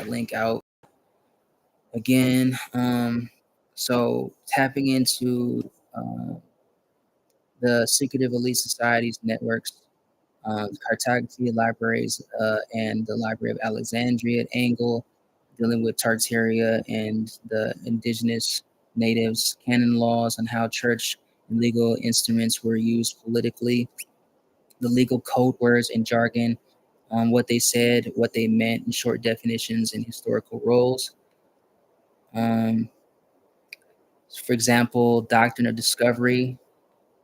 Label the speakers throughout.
Speaker 1: link out again. So tapping into the secretive elite societies networks, cartography libraries, and the Library of Alexandria at Angle, dealing with Tartaria and the indigenous natives, canon laws on how church and legal instruments were used politically, the legal code words and jargon, what they said, what they meant in short definitions and historical roles. Um, for example, doctrine of discovery,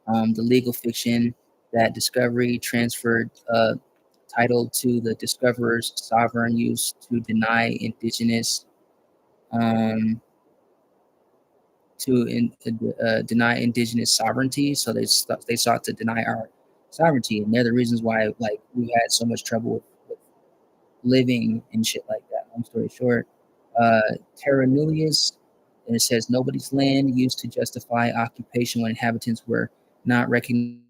Speaker 1: the legal fiction that discovery transferred title to the discoverer's sovereign use to deny indigenous um, deny indigenous sovereignty. So they sought to deny our sovereignty, and they're the reasons why like we had so much trouble with living and shit like that. Long story short, terra nullius, and it says nobody's land used to justify occupation when inhabitants were not recognized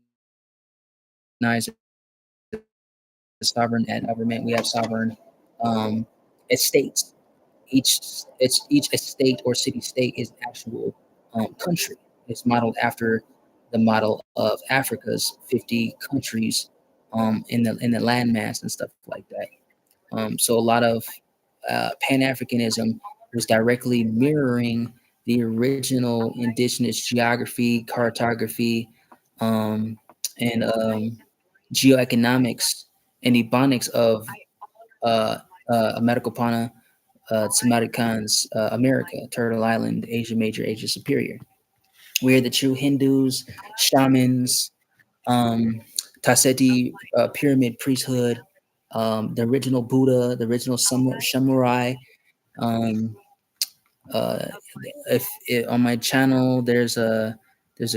Speaker 1: as sovereign at government. We have sovereign estates. Each estate or city state is actual country. It's modeled after the model of Africa's 50 countries in the landmass and stuff like that. So a lot of Pan Africanism was directly mirroring the original indigenous geography, cartography, um, and geoeconomics and ebonics of uh, Americopana, Samarikans, America, Turtle Island, Asia Major, Asia Superior, where the true Hindus, shamans, um, Taseti pyramid priesthood, the original Buddha, the original samurai. Um, uh, on my channel, there's a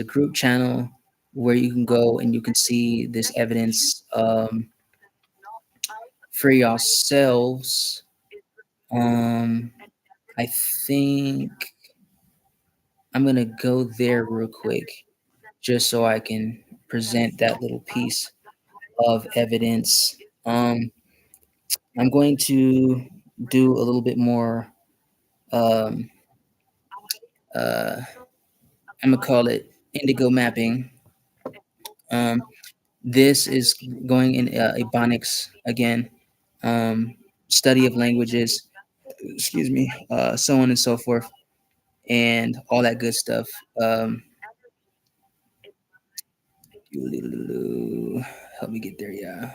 Speaker 1: group channel where you can go and you can see this evidence for yourselves. Um, I think I'm gonna go there real quick just so I can present that little piece of evidence. I'm going to do a little bit more. Um, uh, I'm gonna call it indigo mapping. Um, this is going in Ebonics again, um, study of languages. Excuse me, so on and so forth, and all that good stuff. Help me get there, yeah.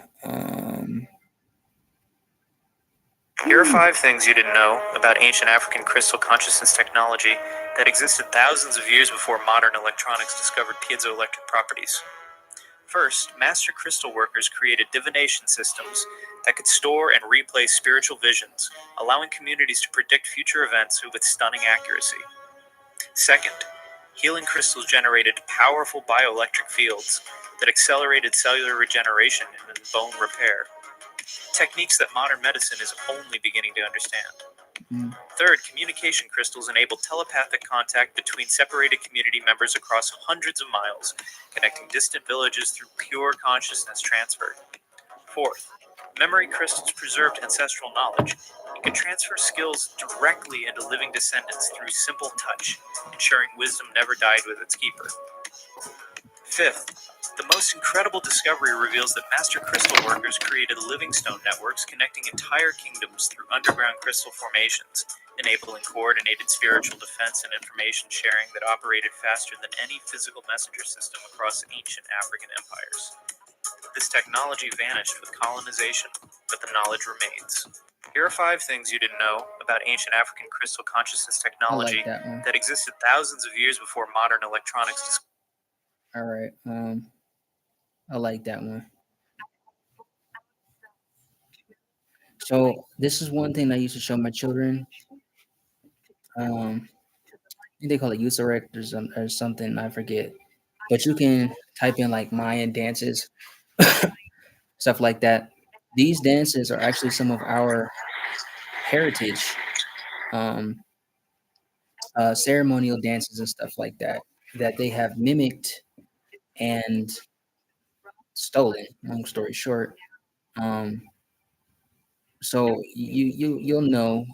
Speaker 2: Here are 5 things you didn't know about ancient African crystal consciousness technology that existed thousands of years before modern electronics discovered piezoelectric properties. First, master crystal workers created divination systems that could store and replay spiritual visions, allowing communities to predict future events with stunning accuracy. Second, healing crystals generated powerful bioelectric fields that accelerated cellular regeneration and bone repair, techniques that modern medicine is only beginning to understand. Third, communication crystals enabled telepathic contact between separated community members across hundreds of miles, connecting distant villages through pure consciousness transfer. Fourth, memory crystals preserved ancestral knowledge. It could transfer skills directly into living descendants through simple touch, ensuring wisdom never died with its keeper. Fifth, the most incredible discovery reveals that master crystal workers created living stone networks connecting entire kingdoms through underground crystal formations, enabling coordinated spiritual defense and information sharing that operated faster than any physical messenger system across ancient African empires. This technology vanished with colonization, but the knowledge remains. Here are 5 things you didn't know about ancient African crystal consciousness technology that existed thousands of years before modern electronics.
Speaker 1: All right. I like that one. So this is one thing I used to show my children. I think they call it Usurect or something. I forget. But you can type in like Mayan dances, stuff like that. These dances are actually some of our heritage, um, ceremonial dances and stuff like that they have mimicked and stolen. Long story short, um, So you'll know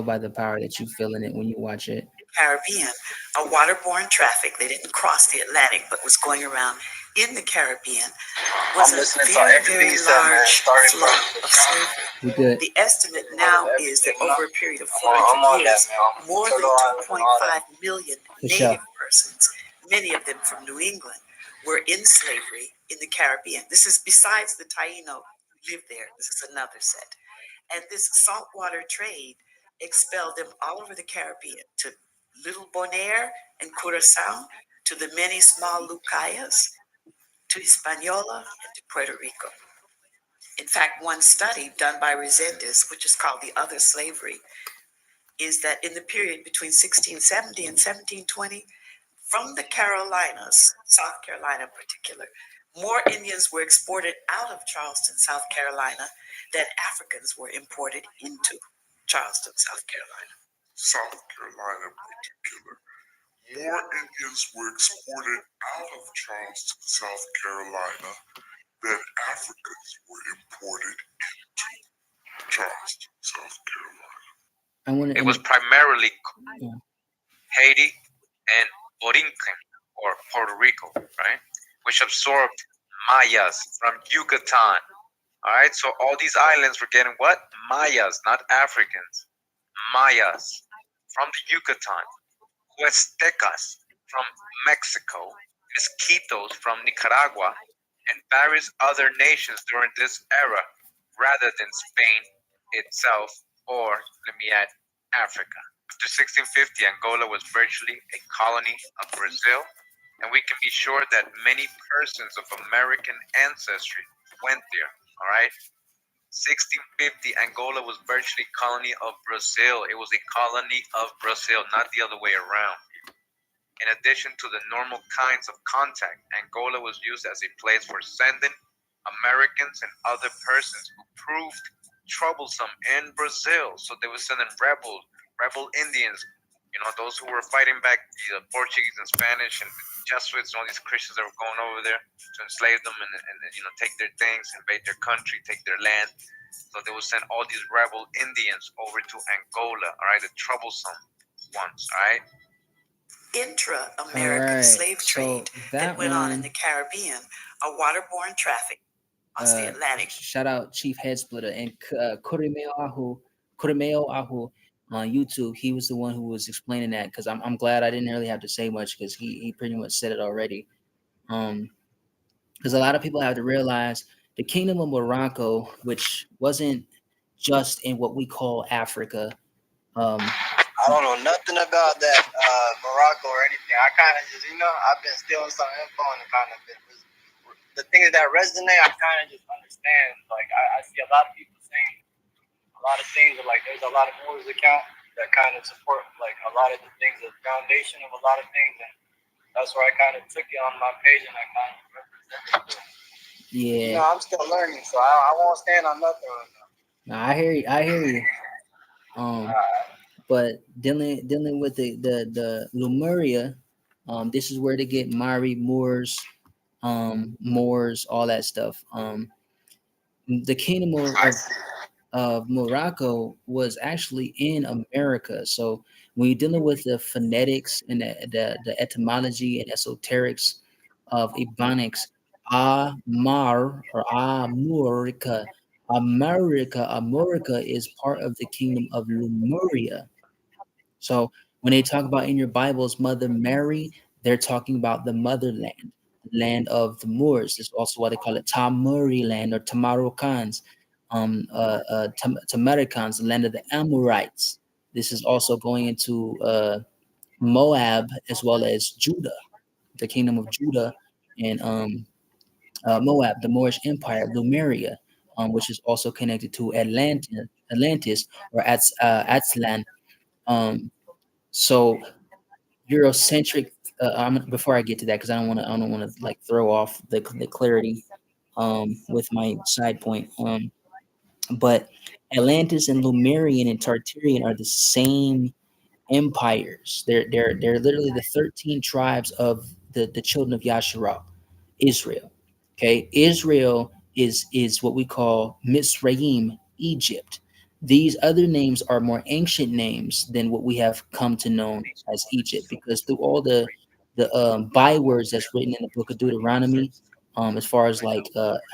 Speaker 1: by the power that you feel in it when you watch it.
Speaker 2: Caribbean, a waterborne traffic. They didn't cross the Atlantic, but was going around in the Caribbean. Was a very large flow of slavery.
Speaker 1: We good.
Speaker 2: The estimate now is that over a period of 400 years, more than 2.5 million
Speaker 1: For sure.
Speaker 2: native persons, many of them from New England, were in slavery in the Caribbean. This is besides the Taino who lived there. This is another set. And this saltwater trade expelled them all over the Caribbean to Little Bonaire and Curacao, to the many small Lucayas, to Hispaniola, and to Puerto Rico. In fact, one study done by Resendez, which is called The Other Slavery, is that in the period between 1670 and 1720, from the Carolinas, South Carolina in particular, more Indians were exported out of Charleston, South Carolina, than Africans were imported into Charleston, South Carolina.
Speaker 3: South Carolina in particular. More Indians were exported out of Charleston, South Carolina, than Africans were imported into Charleston, South Carolina.
Speaker 1: I want
Speaker 2: It was primarily Haiti and Borinquen, or Puerto Rico, right? Which absorbed Mayas from Yucatan. All right, so all these islands were getting what? Mayas, not Africans. Mayas from the Yucatan, Huastecas from Mexico, Mezquitos from Nicaragua, and various other nations during this era, rather than Spain itself, or, let me add, Africa. After 1650, Angola was virtually a colony of Brazil, and we can be sure that many persons of American ancestry went there, all right? 1650, Angola was virtually a colony of Brazil. It was a colony of Brazil, not the other way around. In addition to the normal kinds of contact, Angola was used as a place for sending Americans and other persons who proved troublesome in Brazil. So they were sending rebel Indians, those who were fighting back the Portuguese and Spanish and Jesuits and all these Christians that were going over there to enslave them and take their things, invade their country, take their land. So they would send all these rebel Indians over to Angola, all right, the troublesome ones, all right? Intra-American slave trade that went on in the Caribbean, a waterborne traffic across the Atlantic.
Speaker 1: Shout out Chief Head Splitter and Kurimeo Ahu on YouTube. He was the one who was explaining that, because I'm glad I didn't really have to say much, because he pretty much said it already. Because a lot of people have to realize the Kingdom of Morocco, which wasn't just in what we call Africa.
Speaker 4: I don't know nothing about that Morocco or anything. I kind of just, I've been stealing some info and kind of been, the things that resonate, I kind of just understand. Like, I see a lot of people saying a lot of things, like there's a lot of news accounts that kind of support like a lot of the things, the foundation of a lot of things, and that's where I kind of took it on my page and I kind of represented it.
Speaker 1: Yeah.
Speaker 4: I'm still learning, so I won't stand on nothing right now.
Speaker 1: No, I hear you. But dealing with the Lemuria, this is where they get Mari, Moors, all that stuff. The Kingdom of Morocco was actually in America. So when you're dealing with the phonetics and the etymology and esoterics of Ebonics, Amar or Amurica, America is part of the Kingdom of Lemuria. So when they talk about in your Bibles, Mother Mary, they're talking about the motherland, the land of the Moors. It's also why they call it Tamuri land or Tamarokans, Tamarikans, the land of the Amorites. This is also going into Moab as well as Judah, the kingdom of Judah, and Moab, the Moorish Empire, Lemuria, which is also connected to Atlantis or Aztlan. So Eurocentric. Before I get to that, because I don't want to like throw off the clarity with my side point. But Atlantis and Lemurian and Tartarian are the same empires. They're literally the 13 tribes of the children of Yasharah, Israel. Okay, Israel is what we call Misraim, Egypt. These other names are more ancient names than what we have come to know as Egypt, because through all the bywords that's written in the book of Deuteronomy, as far as like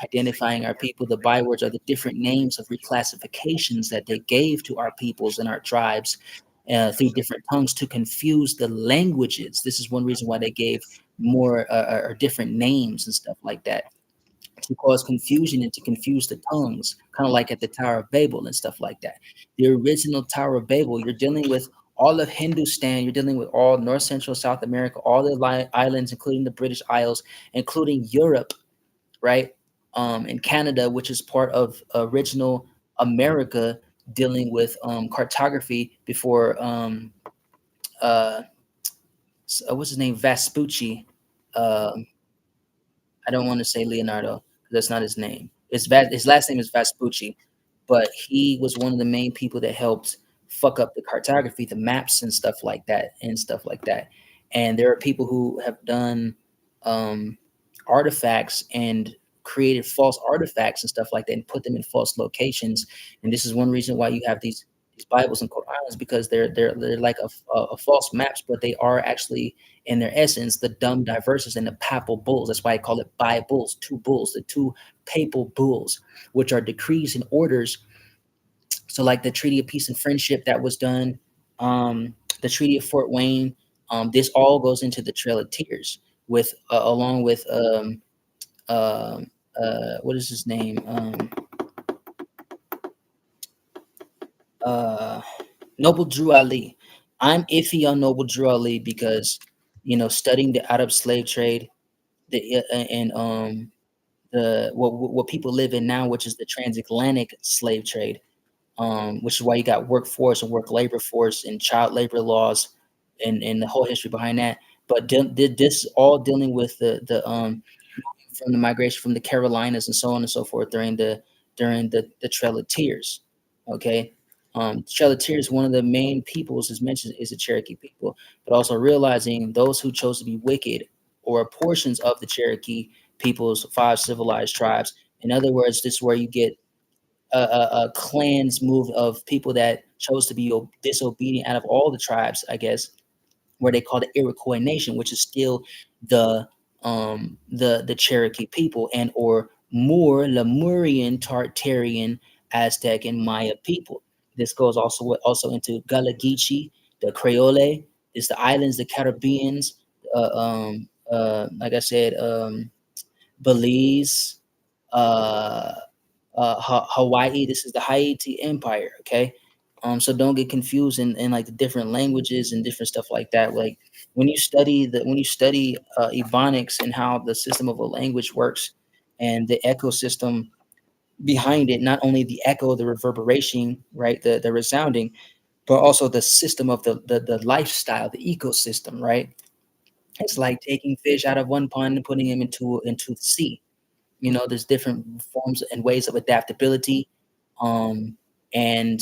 Speaker 1: identifying our people, the bywords are the different names of reclassifications that they gave to our peoples and our tribes through different tongues to confuse the languages. This is one reason why they gave more or different names and stuff like that, to cause confusion and to confuse the tongues, kind of like at the Tower of Babel and stuff like that. The original Tower of Babel, you're dealing with all of Hindustan, you're dealing with all North Central South America, all the islands, including the British Isles, including Europe, right? And Canada, which is part of original America, dealing with cartography before uh, what's his name, Vespucci. Um, I don't want to say Leonardo because that's not his name. His last name is Vespucci, but he was one of the main people that helped fuck up the cartography, the maps and stuff like that, and stuff like that. And there are people who have done um, artifacts and created false artifacts and stuff like that, and put them in false locations. And this is one reason why you have these Bibles and Qurans, because they're like a false maps, but they are actually in their essence the dumb diverses and the papal bulls. That's why I call it Bibles, two bulls, the two papal bulls, which are decrees and orders. So like the Treaty of Peace and Friendship that was done, the Treaty of Fort Wayne, this all goes into the Trail of Tears with along with what is his name? Uh, Noble Drew Ali. I'm iffy on Noble Drew Ali because studying the Arab slave trade, and the what people live in now, which is the transatlantic slave trade, which is why you got workforce and work labor force and child labor laws, and the whole history behind that. But did this all dealing with the from the migration from the Carolinas and so on and so forth during the Trail of Tears. Okay. Trail of Tears, one of the main peoples is mentioned is the Cherokee people, but also realizing those who chose to be wicked or portions of the Cherokee people's five civilized tribes. In other words, this is where you get a clans move of people that chose to be disobedient out of all the tribes, I guess, where they call the Iroquois Nation, which is still the the Cherokee people, and or more Lemurian, Tartarian, Aztec, and Maya people. This goes also into Gullah Geechee, the Creole, it's the islands, the Caribbeans, like I said, Belize, uh, Hawaii. This is the Haiti Empire. Okay, so don't get confused in like the different languages and different stuff like that. Like when you study Ebonics and how the system of a language works and the ecosystem behind it, not only the echo, the reverberation, right, the resounding, but also the system of the lifestyle, the ecosystem, right? It's like taking fish out of one pond and putting them into the sea. There's different forms and ways of adaptability, um, and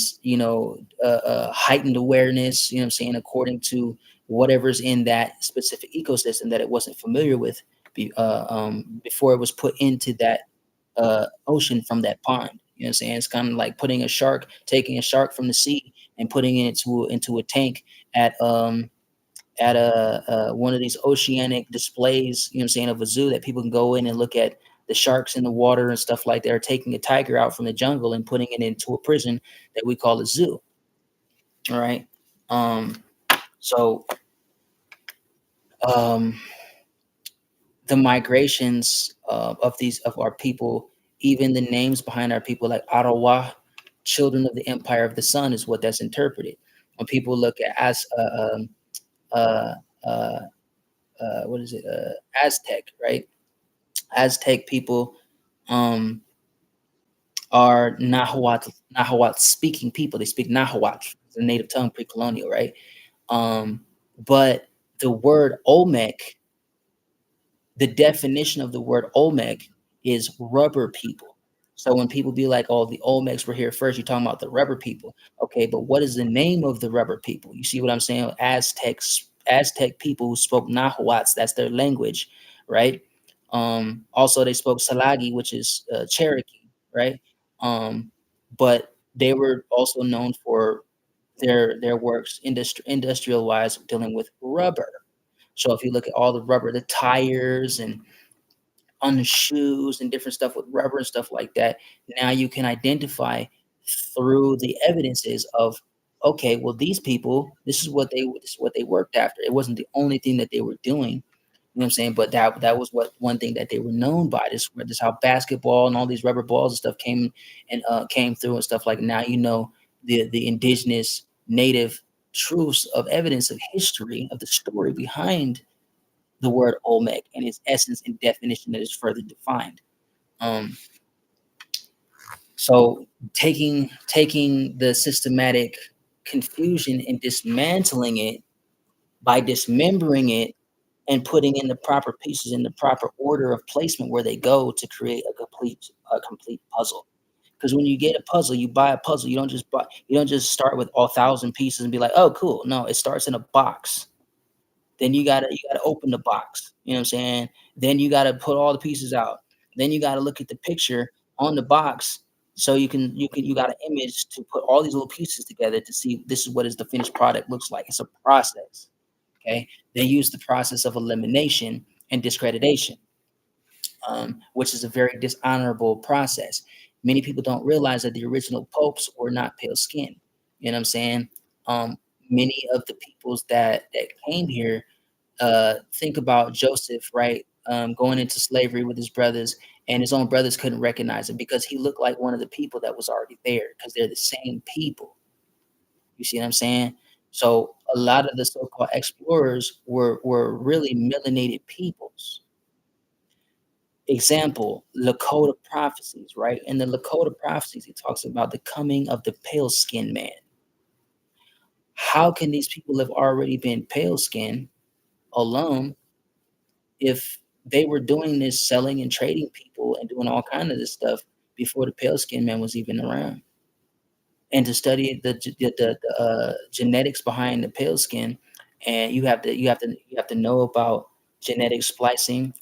Speaker 1: heightened awareness. You know what I'm saying, according to whatever's in that specific ecosystem that it wasn't familiar with before it was put into that ocean from that pond. You know what I'm saying? It's kind of like taking a shark from the sea and putting it into a tank at one of these oceanic displays, you know what I'm saying, of a zoo that people can go in and look at the sharks in the water and stuff like that, or taking a tiger out from the jungle and putting it into a prison that we call a zoo. All right. Um, so um, the migrations of our people, even the names behind our people, like Arawa, children of the empire of the sun, is what that's interpreted. When people look at as uh, uh, what is it, Aztec, right? Aztec people um, are Nahuatl speaking people. They speak Nahuatl, the native tongue, pre-colonial, right? But the word Olmec, the definition of the word Olmec is rubber people. So when people be like, "Oh, the Olmecs were here first," you're talking about the rubber people. Okay, but what is the name of the rubber people? You see what I'm saying? Aztec people who spoke Nahuatl. That's their language, right? Also, they spoke Salagi, which is Cherokee, right? Um, but They were also known for their works industrial wise dealing with rubber. So if you look at all the rubber, the tires and on the shoes and different stuff with rubber and stuff like that, now you can identify through the evidences of, okay, well, these people, this is what they worked after. It wasn't the only thing that they were doing. You know what I'm saying? But that was what one thing that they were known by. This how basketball and all these rubber balls and stuff came through and stuff like. Now you know the indigenous native truths of evidence of history of the story behind the word Olmec and its essence and definition that is further defined. Um, so taking the systematic confusion and dismantling it by dismembering it and putting in the proper pieces in the proper order of placement where they go to create a complete puzzle. Because when you get a puzzle, you buy a puzzle. You don't just start with all thousand pieces and be like, oh, cool. No, it starts in a box. Then you gotta open the box. You know what I'm saying? Then you gotta put all the pieces out. Then you gotta look at the picture on the box so you got an image to put all these little pieces together to see this is what is the finished product looks like. It's a process. Okay. They use the process of elimination and discreditation, which is a very dishonorable process. Many people don't realize that the original popes were not pale skinned. You know what I'm saying? Um, Many of the peoples that came here, think about Joseph, right? Going into slavery with his brothers, and his own brothers couldn't recognize him because he looked like one of the people that was already there because they're the same people. You see what I'm saying? So a lot of the so-called explorers were really melanated peoples. Example, Lakota prophecies, right? In the Lakota prophecies, he talks about the coming of the pale skinned man. How can these people have already been pale skinned alone if they were doing this selling and trading people and doing all kind of this stuff before the pale skinned man was even around? And to study the genetics behind the pale skin, and you have to know about genetic splicing,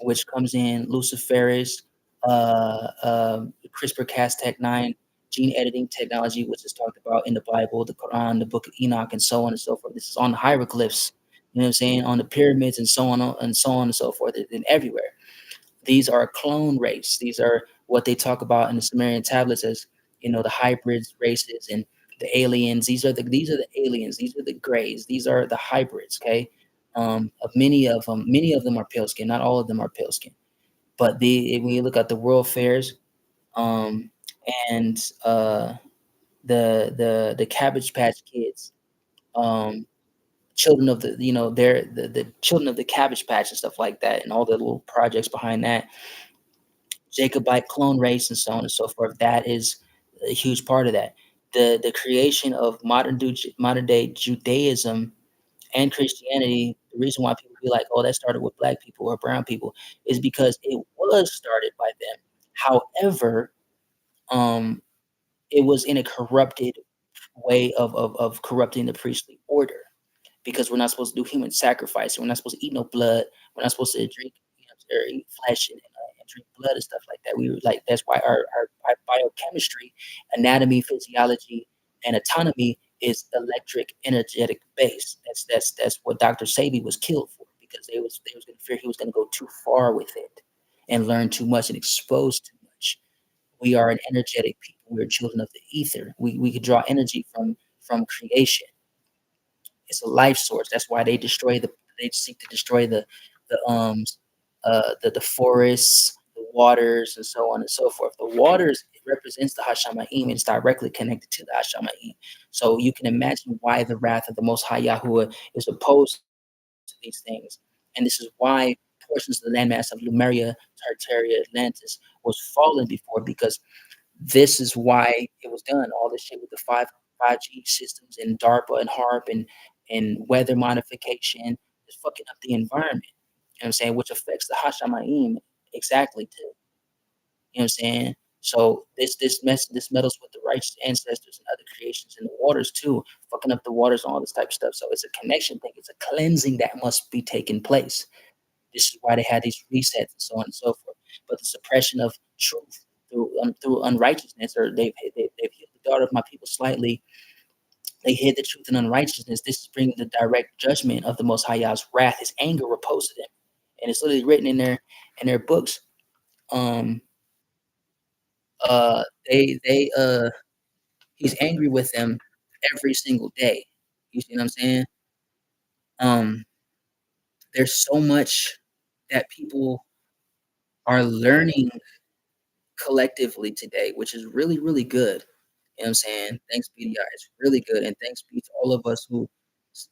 Speaker 1: which comes in luciferase, CRISPR-Cas9 gene editing technology, which is talked about in the Bible, the Quran, the Book of Enoch, and so on and so forth. This is on the hieroglyphs, you know what I'm saying, on the pyramids, and so on and so on and so forth, and everywhere. These are a clone race. These are what they talk about in the Sumerian tablets as, the hybrids races and the aliens. These are the aliens. These are the grays. These are the hybrids. Okay, of many of them are pale skin. Not all of them are pale skin. But when you look at the world fairs, um, and the Cabbage Patch Kids, um, children of they're the children of the Cabbage Patch and stuff like that, and all the little projects behind that, Jacobite clone race and so on and so forth. That is a huge part of that. The creation of modern day Judaism and Christianity, the reason why people be like, "Oh, that started with black people or brown people," is because it was started by them. However, um, it was in a corrupted way of corrupting the priestly order because we're not supposed to do human sacrifice. We're not supposed to eat no blood. We're not supposed to drink, or eat flesh and drink blood and stuff like that. We were like, that's why our biochemistry, anatomy, physiology, and autonomy is electric, energetic base. That's what Dr. Sabi was killed for because they was going to fear he was going to go too far with it and learn too much and expose too much. We are an energetic people. We're children of the ether. We could draw energy from creation. It's a life source. That's why they seek to destroy the forests, the waters, and so on and so forth. The waters represents the Hashamayim. It's directly connected to the Hashamayim. So you can imagine why the wrath of the Most High Yahuwah is opposed to these things. And this is why portions of the landmass of Lemuria, Tartaria, Atlantis was fallen before, because this is why it was done. All this shit with the 5G systems and DARPA and HARP and weather modification is fucking up the environment. You know what I'm saying? Which affects the Hashamayim exactly too. You know what I'm saying? So this meddles with the righteous ancestors and other creations in the waters too, fucking up the waters and all this type of stuff. So it's a connection thing. It's a cleansing that must be taking place. This is why they had these resets and so on and so forth. But the suppression of truth through unrighteousness, or they've healed the daughter of my people slightly. They hid the truth in unrighteousness. This is bringing the direct judgment of the Most High Yah's wrath. His anger repulsed them, and it's literally written in their books. Um, they he's angry with them every single day. You see what I'm saying? Um, there's so much that people are learning collectively today, which is really, really good. You know what I'm saying? Thanks be to God. It's really good. And thanks be to all of us who,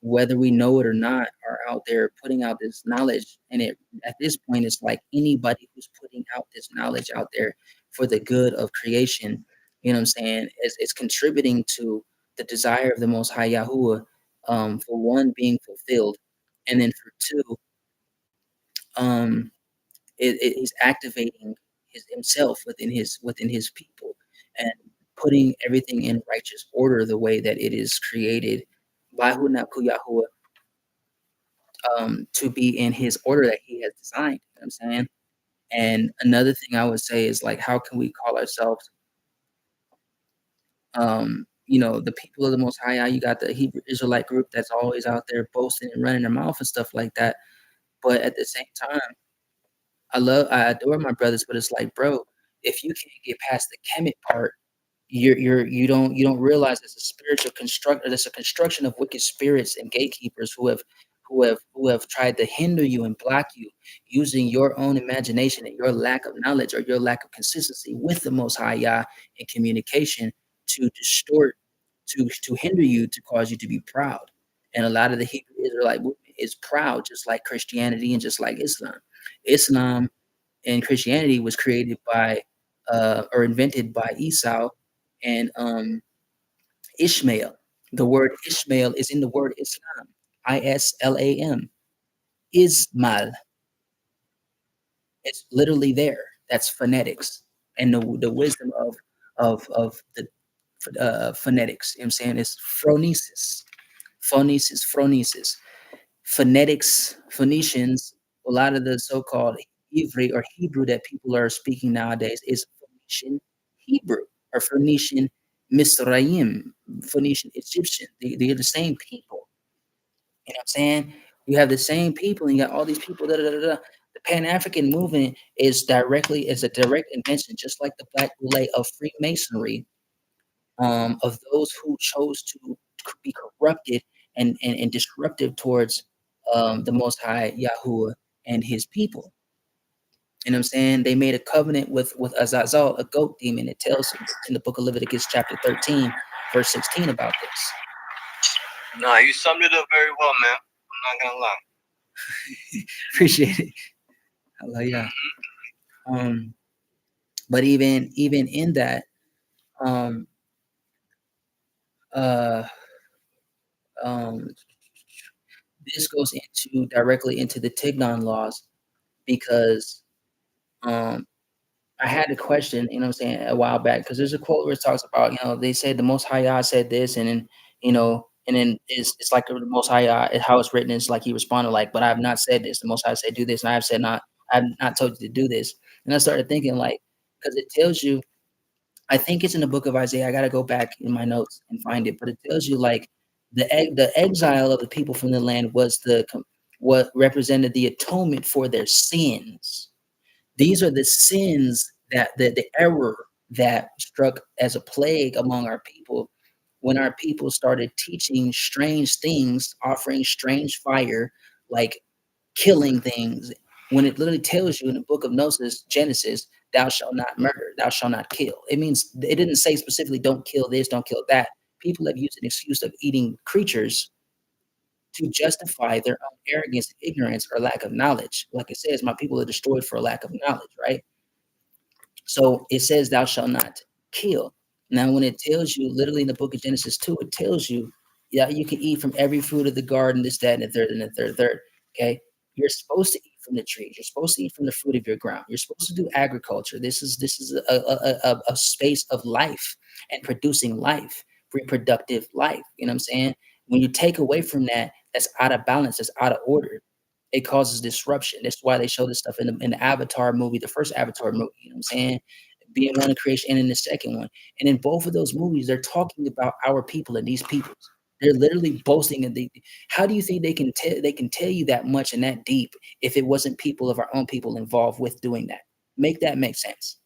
Speaker 1: whether we know it or not, are out there putting out this knowledge. And it at this point, it's like anybody who's putting out this knowledge out there for the good of creation, you know what I'm saying? It's contributing to the desire of the Most High Yahuwah, for one, being fulfilled. And then for two, um, he's activating himself within his people and putting everything in righteous order the way that it is created by Hunaku Yahuwah, to be in his order that he has designed. You know what I'm saying? And another thing I would say is like, how can we call ourselves, the people of the Most High? You got the Hebrew Israelite group that's always out there boasting and running their mouth and stuff like that. But at the same time, I adore my brothers, but it's like, bro, if you can't get past the Kemet part, you don't realize it's a spiritual construct. There's a construction of wicked spirits and gatekeepers who have tried to hinder you and block you using your own imagination and your lack of knowledge or your lack of consistency with the Most High Yah in communication to distort, to hinder you, to cause you to be proud. And a lot of the Hebrew Israelite movement is proud, just like Christianity and just like Islam. Islam and Christianity was created by or invented by Esau and Ishmael. The word Ishmael is in the word Islam. Islam. Ismail. It's literally there. That's phonetics. And the wisdom of the phonetics. You know what I'm saying? It's phronesis. Phronesis. Phonetics, Phoenicians, a lot of the so-called Ivri or Hebrew that people are speaking nowadays is Phoenician Hebrew or Phoenician Misraim, Phoenician Egyptian. They're the same people. You know what I'm saying? You have the same people, and you got all these people. Da, da, da, da. The Pan African movement is a direct invention, just like the Black Boule of Freemasonry, of those who chose to be corrupted and disruptive towards the Most High Yahuwah and his people. You know what I'm saying? They made a covenant with Azazel, a goat demon. It tells in the book of Leviticus, chapter 13, verse 16, about this.
Speaker 4: No, you summed it up very well, man. I'm not gonna lie.
Speaker 1: Appreciate it. Hallelujah. But even in that, this goes directly into the Tignon laws because I had a question, you know what I'm saying, a while back, because there's a quote where it talks about, they said the Most High Yah said this, and then, and then it's like the Most High Yah, how it's written, is like he responded like, but I have not said this. The Most High said do this, and I've not told you to do this. And I started thinking like, because it tells you, I think it's in the book of Isaiah. I got to go back in my notes and find it, but it tells you like the exile of the people from the land was what represented the atonement for their sins. These are the sins that the error that struck as a plague among our people when our people started teaching strange things, offering strange fire, like killing things. When it literally tells you in the book of Genesis, thou shalt not murder, thou shalt not kill. It means it didn't say specifically don't kill this, don't kill that. People have used an excuse of eating creatures to justify their own arrogance, ignorance, or lack of knowledge. Like it says, my people are destroyed for a lack of knowledge, right? So it says, thou shalt not kill. Now, when it tells you, literally in the book of Genesis 2, it tells you, yeah, you can eat from every fruit of the garden, this, that, and the third, and the third. Okay. You're supposed to eat from the trees. You're supposed to eat from the fruit of your ground. You're supposed to do agriculture. This is a space of life and producing life, reproductive life. You know what I'm saying? When you take away from that, that's out of balance, that's out of order. It causes disruption. That's why they show this stuff in the Avatar movie, the first Avatar movie. You know what I'm saying? being one of creation, and in the second one. And in both of those movies, they're talking about our people and these peoples. They're literally boasting and how do you think they can tell you that much and that deep if it wasn't people of our own people involved with doing that? Make that make sense.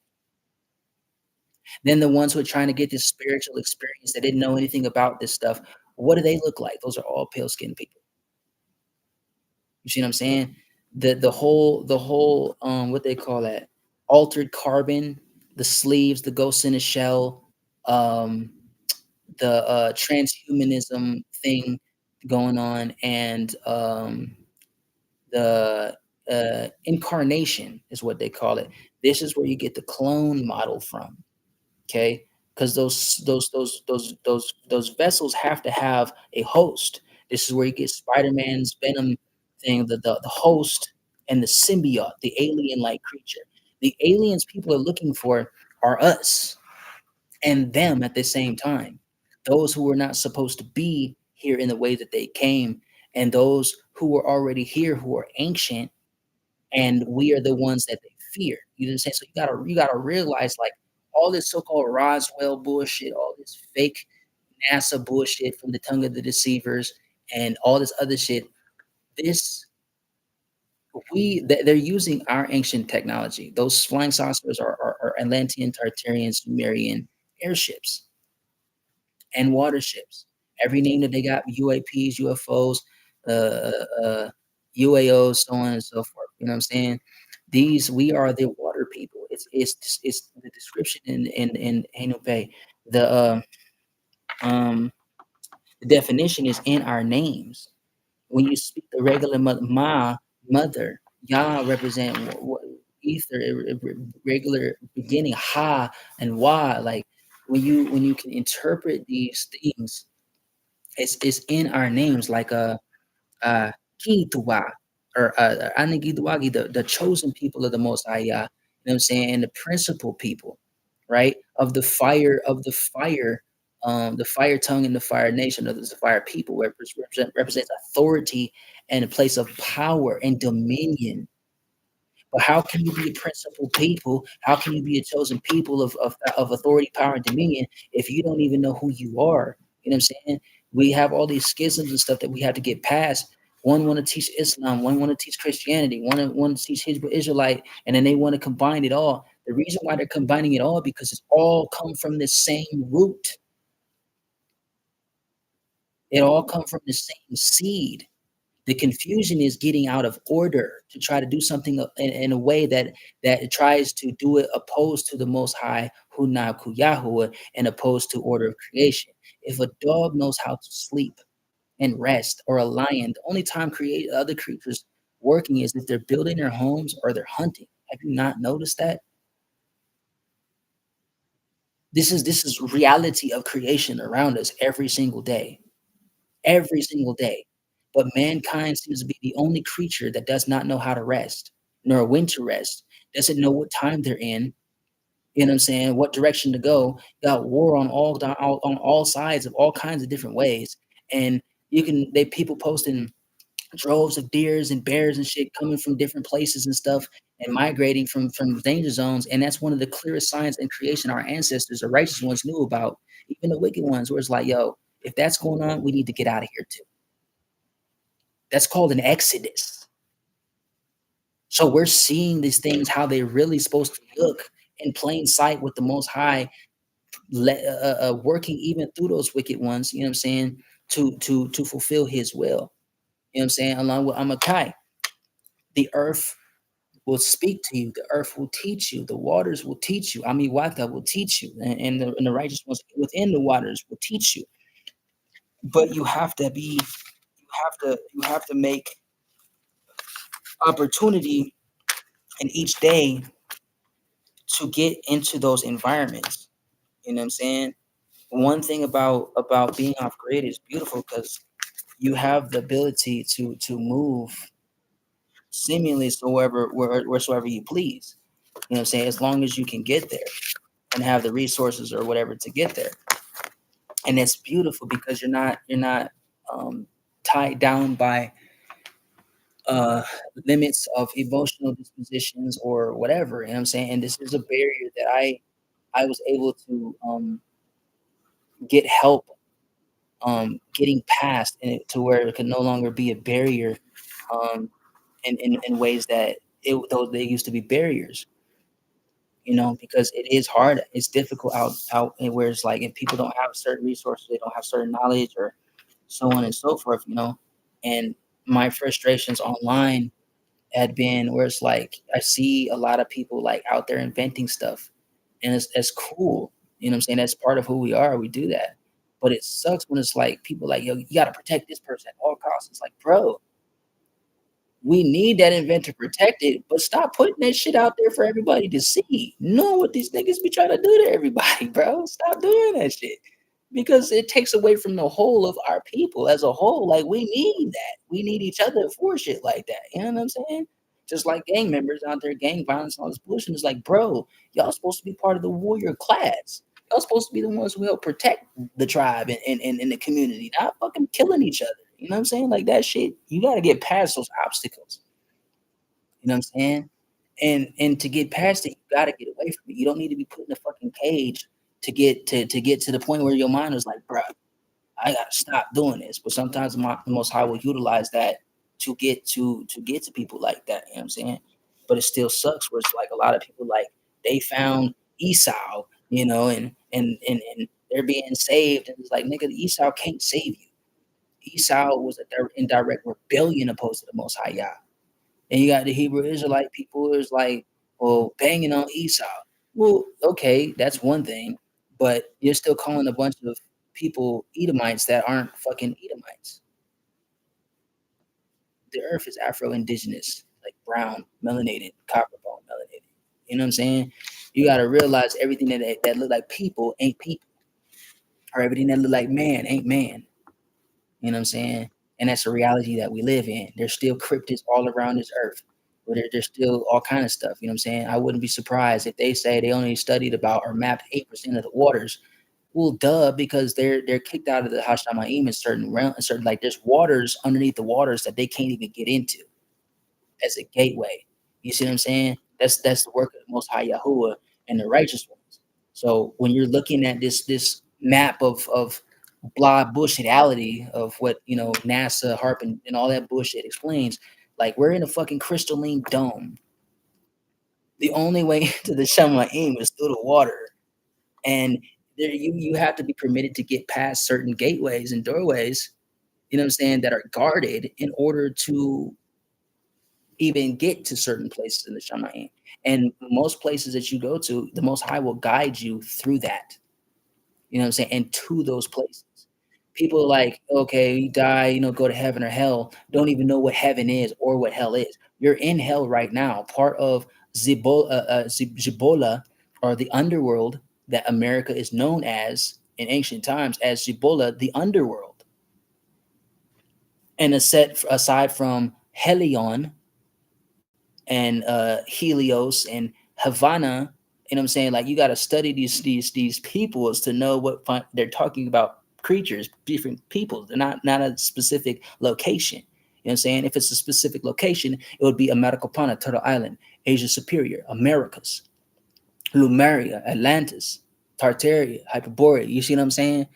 Speaker 1: Then the ones who are trying to get this spiritual experience that didn't know anything about this stuff, what do they look like? Those are all pale skinned people. You see what I'm saying? The whole what they call that, altered carbon, the sleeves, the ghost in a shell, um, the transhumanism thing going on, and the incarnation is what they call it. This is where you get the clone model from. Okay, because those vessels have to have a host. This is where you get Spider-Man's Venom thing, the host and the symbiote, the alien-like creature. The aliens people are looking for are us and them at the same time. Those who were not supposed to be here in the way that they came, and those who were already here who are ancient, and we are the ones that they fear. You know what I'm saying? So you gotta realize, like, all this so-called Roswell bullshit, all this fake NASA bullshit from the tongue of the deceivers, and all this other shit. This they're using our ancient technology. Those flying saucers are Atlantean, Tartarian, Sumerian airships and water ships. Every name that they got: UAPs, UFOs, UAOs, so on and so forth. You know what I'm saying? These we are the water people. It's the description in Haino Bay. The um the definition is in our names. When you speak the regular mother, Yah represent ether, regular beginning, Ha and Wa. Like when you can interpret these things, it's in our names, like Kituwa, or Anigidwagi, the chosen people of the Most High. You know what I'm saying? And the principal people, right? The fire tongue and the fire nation, or the fire people, represents authority and a place of power and dominion. But how can you be a principal people? How can you be a chosen people of authority, power, and dominion if you don't even know who you are? You know what I'm saying? We have all these schisms and stuff that we have to get past. One want to teach Islam, one want to teach Christianity, one to teach Hebrew Israelite, and then they want to combine it all. The reason why they're combining it all because it's all come from the same root. It all come from the same seed. The confusion is getting out of order to try to do something in a way that tries to do it opposed to the Most High, Hunna Yahuwah, and opposed to order of creation. If a dog knows how to sleep and rest, or a lion, the only time create other creatures working is if they're building their homes or they're hunting. Have you not noticed that? This is reality of creation around us every single day. Every single day. But mankind seems to be the only creature that does not know how to rest, nor when to rest, doesn't know what time they're in, you know what I'm saying, what direction to go, got war on all sides of all kinds of different ways. And people posting droves of deers and bears and shit coming from different places and stuff and migrating from danger zones. And that's one of the clearest signs in creation our ancestors, the righteous ones, knew about, even the wicked ones, where it's like, yo, if that's going on, we need to get out of here too. That's called an exodus. So we're seeing these things how they're really supposed to look in plain sight, with the Most High working even through those wicked ones. You know what I'm saying? To fulfill His will. You know what I'm saying? Along with Amakai, the earth will speak to you. The earth will teach you. The waters will teach you. Waka will teach you, and the righteous ones within the waters will teach you. But you have to make opportunity in each day to get into those environments. You know what I'm saying? One thing about being off grid is beautiful because you have the ability to move seemingly wheresoever you please. You know what I'm saying? As long as you can get there and have the resources or whatever to get there. And it's beautiful because you're not tied down by limits of emotional dispositions or whatever. You know what I'm saying? And this is a barrier that I was able to get help getting past and to where it could no longer be a barrier in ways that though they used to be barriers, because it is hard, it's difficult out where it's like if people don't have certain resources, they don't have certain knowledge or so on and so forth. And my frustrations online had been where it's like I see a lot of people like out there inventing stuff, and it's cool. You know what I'm saying? That's part of who we are. We do that. But it sucks when it's like people like, yo, you gotta protect this person at all costs. It's like, bro, we need that inventor protected, but stop putting that shit out there for everybody to see. Know what these niggas be trying to do to everybody, bro. Stop doing that shit. Because it takes away from the whole of our people as a whole. Like we need that. We need each other for shit like that. You know what I'm saying? Just like gang members out there, gang violence, all this pollution. It's like, bro, y'all supposed to be part of the warrior class. Y'all supposed to be the ones who help protect the tribe and the community, not fucking killing each other. You know what I'm saying? Like that shit, you gotta get past those obstacles. You know what I'm saying? And to get past it, you gotta get away from it. You don't need to be put in a fucking cage to get to the point where your mind is like, bro, I gotta stop doing this. But sometimes the Most High will utilize that to get to people like that. You know what I'm saying? But it still sucks where it's like a lot of people like they found Esau, and they're being saved, and it's like nigga, Esau can't save you. Esau was a indirect rebellion opposed to the Most High Yah. And you got the Hebrew Israelite people is like, well, banging on Esau. Well, okay, that's one thing, but you're still calling a bunch of people Edomites that aren't fucking Edomites. The earth is Afro-indigenous, like brown, melanated, copper bone melanated. You know what I'm saying? You got to realize everything that look like people ain't people, or everything that look like man ain't man. You know what I'm saying? And that's a reality that we live in. There's still cryptids all around this earth. Where there's still all kind of stuff. You know what I'm saying? I wouldn't be surprised if they say they only studied about or mapped 8% of the waters. Well, duh, because they're kicked out of the Hashamayim in certain realm, certain like there's waters underneath the waters that they can't even get into as a gateway. You see what I'm saying? That's the work of the Most High Yahuwah and the righteous ones. So when you're looking at this map of blah bullshitality of what NASA, HARP, and all that bullshit explains, like we're in a fucking crystalline dome. The only way to the Shamayim is through the water, and there you have to be permitted to get past certain gateways and doorways. You know what I'm saying, that are guarded in order to even get to certain places in the Shamayim. And most places that you go to, the Most High will guide you through that. You know what I'm saying? And to those places. People are like, okay, you die, go to heaven or hell, don't even know what heaven is or what hell is. You're in hell right now, part of Zibola, or the underworld that America is known as in ancient times as Zibola, the underworld. And aside from Helion and Helios and Havana, you know what I'm saying? Like you got to study these peoples to know what they're talking about. Creatures, different peoples. They're not a specific location. You know what I'm saying? If it's a specific location, it would be Americopana, Turtle Island, Asia Superior, Americas, Lumeria, Atlantis, Tartaria, Hyperborea. You see what I'm saying?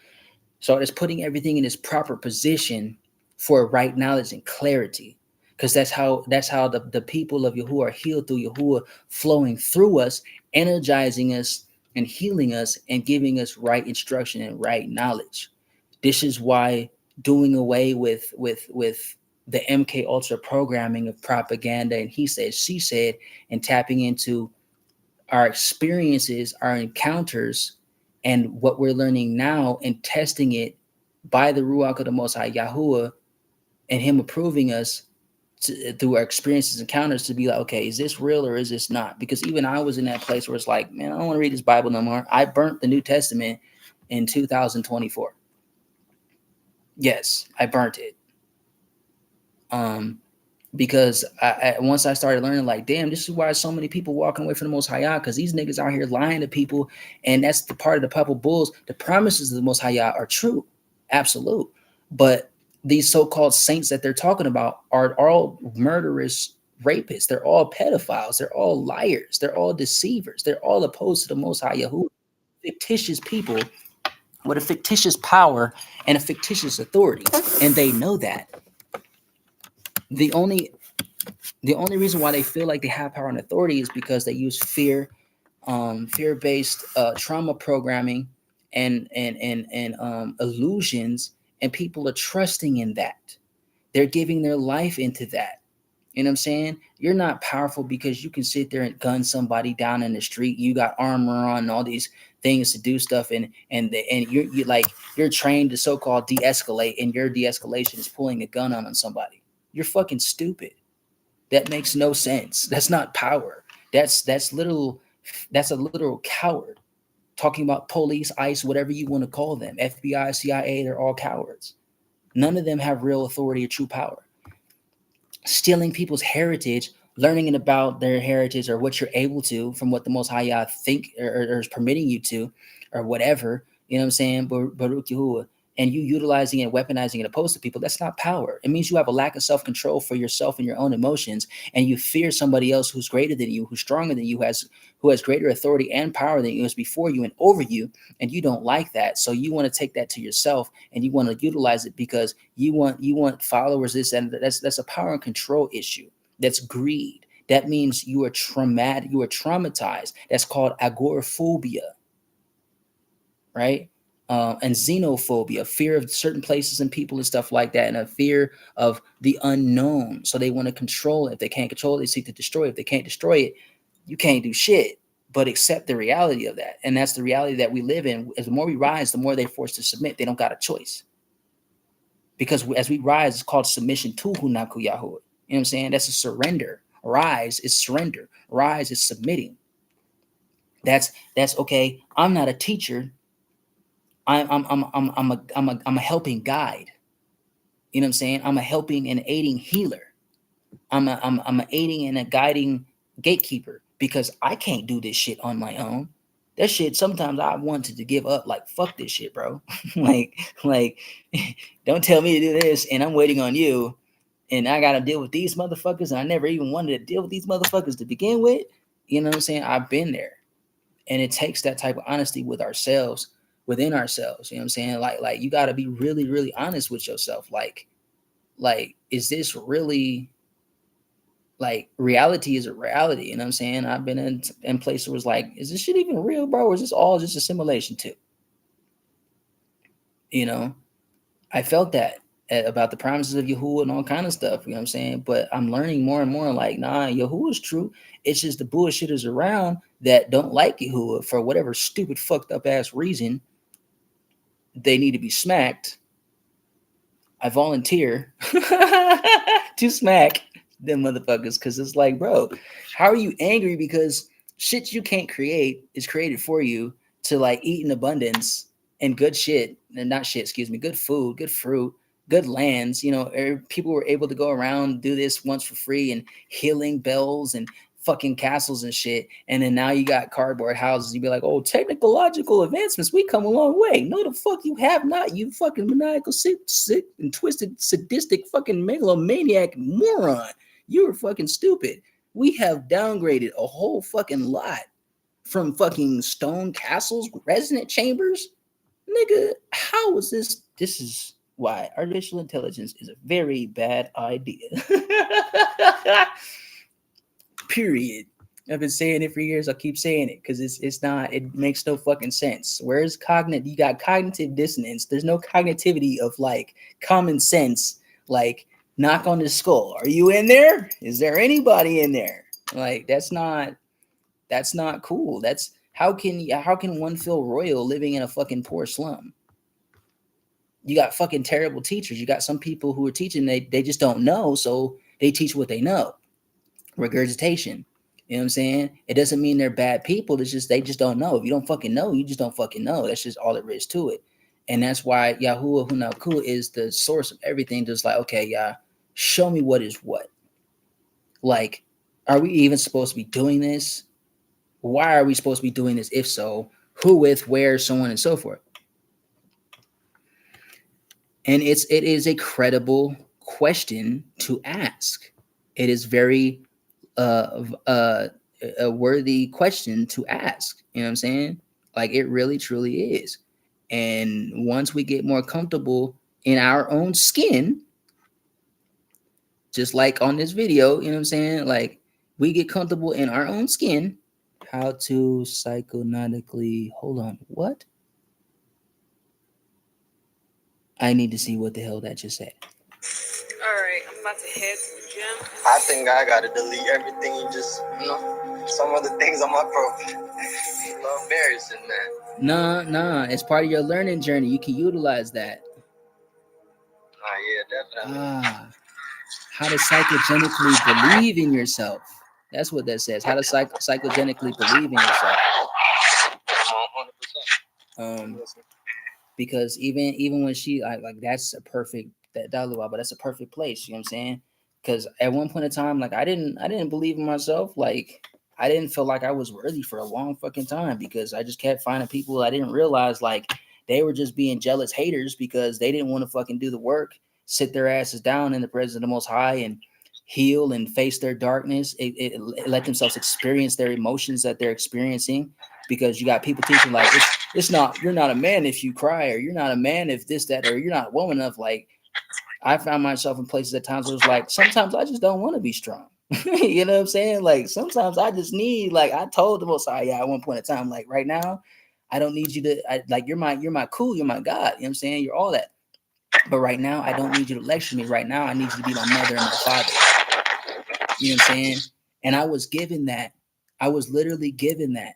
Speaker 1: So it's putting everything in its proper position for right knowledge and clarity. Because that's how the people of Yahuwah are healed through Yahuwah flowing through us, energizing us and healing us and giving us right instruction and right knowledge. This is why doing away with the MK Ultra programming of propaganda and he said, she said, and tapping into our experiences, our encounters, and what we're learning now and testing it by the Ruach of the Most High Yahuwah and him approving us through our experiences, encounters to be like, okay, is this real or is this not? Because even I was in that place where it's like, man, I don't want to read this Bible no more. I burnt the New Testament in 2024. Yes, I burnt it. Because once I started learning, like, damn, this is why so many people walking away from the Most High, because these niggas out here lying to people, and that's the part of the Purple Bulls. The promises of the Most High are true, absolute, but these so-called saints that they're talking about are all murderous rapists. They're all pedophiles. They're all liars. They're all deceivers. They're all opposed to the Most High Yahuwah. fictitious people with a fictitious power and a fictitious authority, and they know that. The only reason why they feel like they have power and authority is because they use fear-based trauma programming and illusions, and people are trusting in that. They're giving their life into that. You know what I'm saying? You're not powerful because you can sit there and gun somebody down in the street. You got armor on and all these things to do stuff, and you're trained to so-called de-escalate, and your de-escalation is pulling a gun on somebody. You're fucking stupid. That makes no sense. That's not power. That's a literal coward. Talking about police, ICE, whatever you want to call them, FBI, CIA, they're all cowards. None of them have real authority or true power. Stealing people's heritage, learning about their heritage or what you're able to from what the Most High Yah think or is permitting you to, or whatever, you know what I'm saying? Baruch Yahuwah, and you utilizing it, weaponizing it opposed to people, that's not power. It means you have a lack of self-control for yourself and your own emotions, and you fear somebody else who's greater than you, who's stronger than you, who has greater authority and power than you, is before you and over you, and you don't like that. So you want to take that to yourself and you want to utilize it because you want followers, this and that's a power and control issue. That's greed. That means you are traumatic, you are traumatized. That's called agoraphobia, right? And xenophobia, fear of certain places and people and stuff like that, and a fear of the unknown. So they want to control it. If they can't control it, they seek to destroy it. If they can't destroy it, you can't do shit but accept the reality of that. And that's the reality that we live in. As the more we rise, the more they're forced to submit. They don't got a choice. Because as we rise, it's called submission to Hunaku Yahuwah. You know what I'm saying? That's a surrender. Rise is surrender. Rise is submitting. That's okay. I'm not a teacher. I'm a helping guide. You know what I'm saying? I'm a helping and aiding healer. I'm a aiding and a guiding gatekeeper, because I can't do this shit on my own. That shit, sometimes I wanted to give up. Like, fuck this shit, bro. like, don't tell me to do this, and I'm waiting on you, and I gotta deal with these motherfuckers, and I never even wanted to deal with these motherfuckers to begin with. You know what I'm saying? I've been there. And it takes that type of honesty with ourselves, within ourselves. You know what I'm saying? Like you gotta be really, really honest with yourself. Like, is this really, like, reality is a reality? You know what I'm saying? I've been in places where it's like, is this shit even real, bro? Or is this all just a simulation too? You know, I felt that about the promises of Yahuwah and all kind of stuff. You know what I'm saying? But I'm learning more and more, like, nah, Yahuwah is true. It's just the bullshitters around that don't like Yahuwah for whatever stupid, fucked up ass reason. They need to be smacked. I volunteer to smack them motherfuckers, because it's like, bro, how are you angry because shit you can't create is created for you to, like, eat in abundance, and good shit, and not shit, excuse me, good food, good fruit, good lands. You know, people were able to go around, do this once for free, and healing bells and fucking castles and shit. And then now you got cardboard houses. You'd be like, oh, technological advancements, we come a long way. No, the fuck you have not, you fucking maniacal, sick and twisted, sadistic fucking megalomaniac moron. You're fucking stupid. We have downgraded a whole fucking lot from fucking stone castles, resonant chambers. Nigga, how is this? This is why artificial intelligence is a very bad idea. Period. I've been saying it for years. I'll keep saying it because it's not, it makes no fucking sense. Where's you got cognitive dissonance. There's no cognitivity of, like, common sense. Like, knock on the skull. Are you in there? Is there anybody in there? Like, that's not cool. That's how can one feel royal living in a fucking poor slum? You got fucking terrible teachers. You got some people who are teaching, they just don't know, so they teach what they know. Regurgitation. You know what I'm saying? It doesn't mean they're bad people. It's just they just don't know. If you don't fucking know, you just don't fucking know. That's just all there is to it. And that's why Yahuwah Hunaku is the source of everything. Just like, okay, yeah, show me what is what. Like, are we even supposed to be doing this? Why are we supposed to be doing this? If so, who, with, where, so on and so forth. And it is a credible question to ask. It is very a worthy question to ask. You know what I'm saying? Like it really truly is. And once we get more comfortable in our own skin, just like on this video, you know what I'm saying? Like we get comfortable in our own skin. How to psychonatically, hold on, what? I need to see what the hell that just said.
Speaker 2: Alright, I'm about to head to the gym.
Speaker 4: I think I gotta delete everything you just, some of the things on my profile. It's a little embarrassing, man.
Speaker 1: Nah, it's part of your learning journey. You can utilize that.
Speaker 4: Yeah, definitely.
Speaker 1: How to psychogenically believe in yourself. That's what that says. How to psychogenically believe in yourself.
Speaker 4: 100%.
Speaker 1: Because even when she like that's a perfect but that's a perfect place. You know what I'm saying? Because at one point in time, like I didn't believe in myself. Like I didn't feel like I was worthy for a long fucking time because I just kept finding people I didn't realize like they were just being jealous haters because they didn't want to fucking do the work, sit their asses down in the presence of the Most High and heal and face their darkness. It let themselves experience their emotions that they're experiencing because you got people teaching like it's not, you're not a man if you cry, or you're not a man if this, that, or you're not a woman enough. Like I found myself in places at times where it was like, sometimes I just don't want to be strong. You know what I'm saying? Like sometimes I just need, like I told the Most High, at one point in time, like right now, I don't need you to, like you're my cool, you're my God. You know what I'm saying? You're all that. But right now, I don't need you to lecture me. Right now, I need you to be my mother and my father. You know what I'm saying? And I was given that. I was literally given that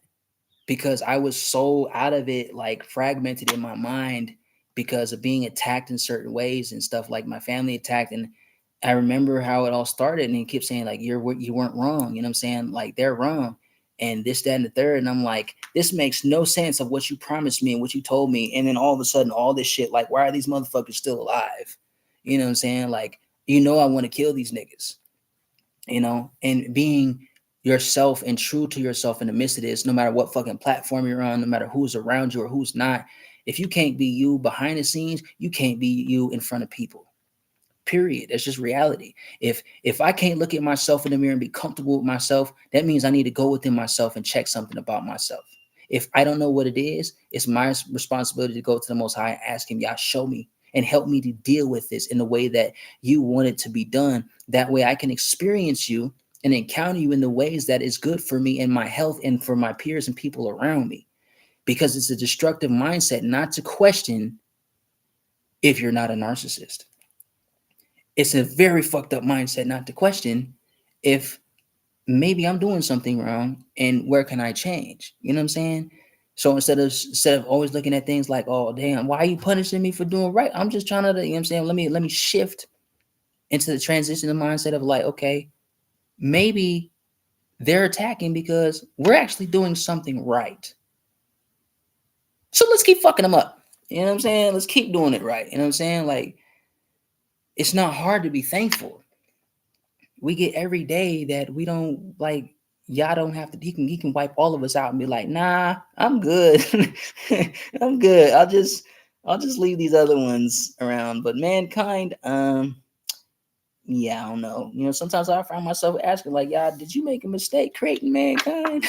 Speaker 1: because I was so out of it, like fragmented in my mind because of being attacked in certain ways and stuff, like my family attacked. And I remember how it all started, and he kept saying like, you weren't wrong. You know what I'm saying? Like they're wrong and this, that, and the third. And I'm like, this makes no sense of what you promised me and what you told me. And then all of a sudden, all this shit, like, why are these motherfuckers still alive? You know what I'm saying? Like, I want to kill these niggas, and being yourself and true to yourself in the midst of this, no matter what fucking platform you're on, no matter who's around you or who's not. If you can't be you behind the scenes, you can't be you in front of people. Period. That's just reality. If I can't look at myself in the mirror and be comfortable with myself, that means I need to go within myself and check something about myself. If I don't know what it is, it's my responsibility to go to the Most High and ask him, y'all show me and help me to deal with this in the way that you want it to be done. That way I can experience you and encounter you in the ways that is good for me and my health and for my peers and people around me. Because it's a destructive mindset not to question if you're not a narcissist. It's a very fucked up mindset not to question if maybe I'm doing something wrong and where can I change? You know what I'm saying? So instead of always looking at things like, oh damn, why are you punishing me for doing right? I'm just trying to, you know what I'm saying? Let me shift into the transition of mindset of like, okay, maybe they're attacking because we're actually doing something right. So let's keep fucking them up. You know what I'm saying? Let's keep doing it right. You know what I'm saying? Like, it's not hard to be thankful. We get every day that we don't like. Y'all don't have to. He can wipe all of us out and be like, nah, I'm good. I'm good. I'll just leave these other ones around. But mankind, yeah, I don't know. Sometimes I find myself asking, like, y'all, did you make a mistake creating mankind?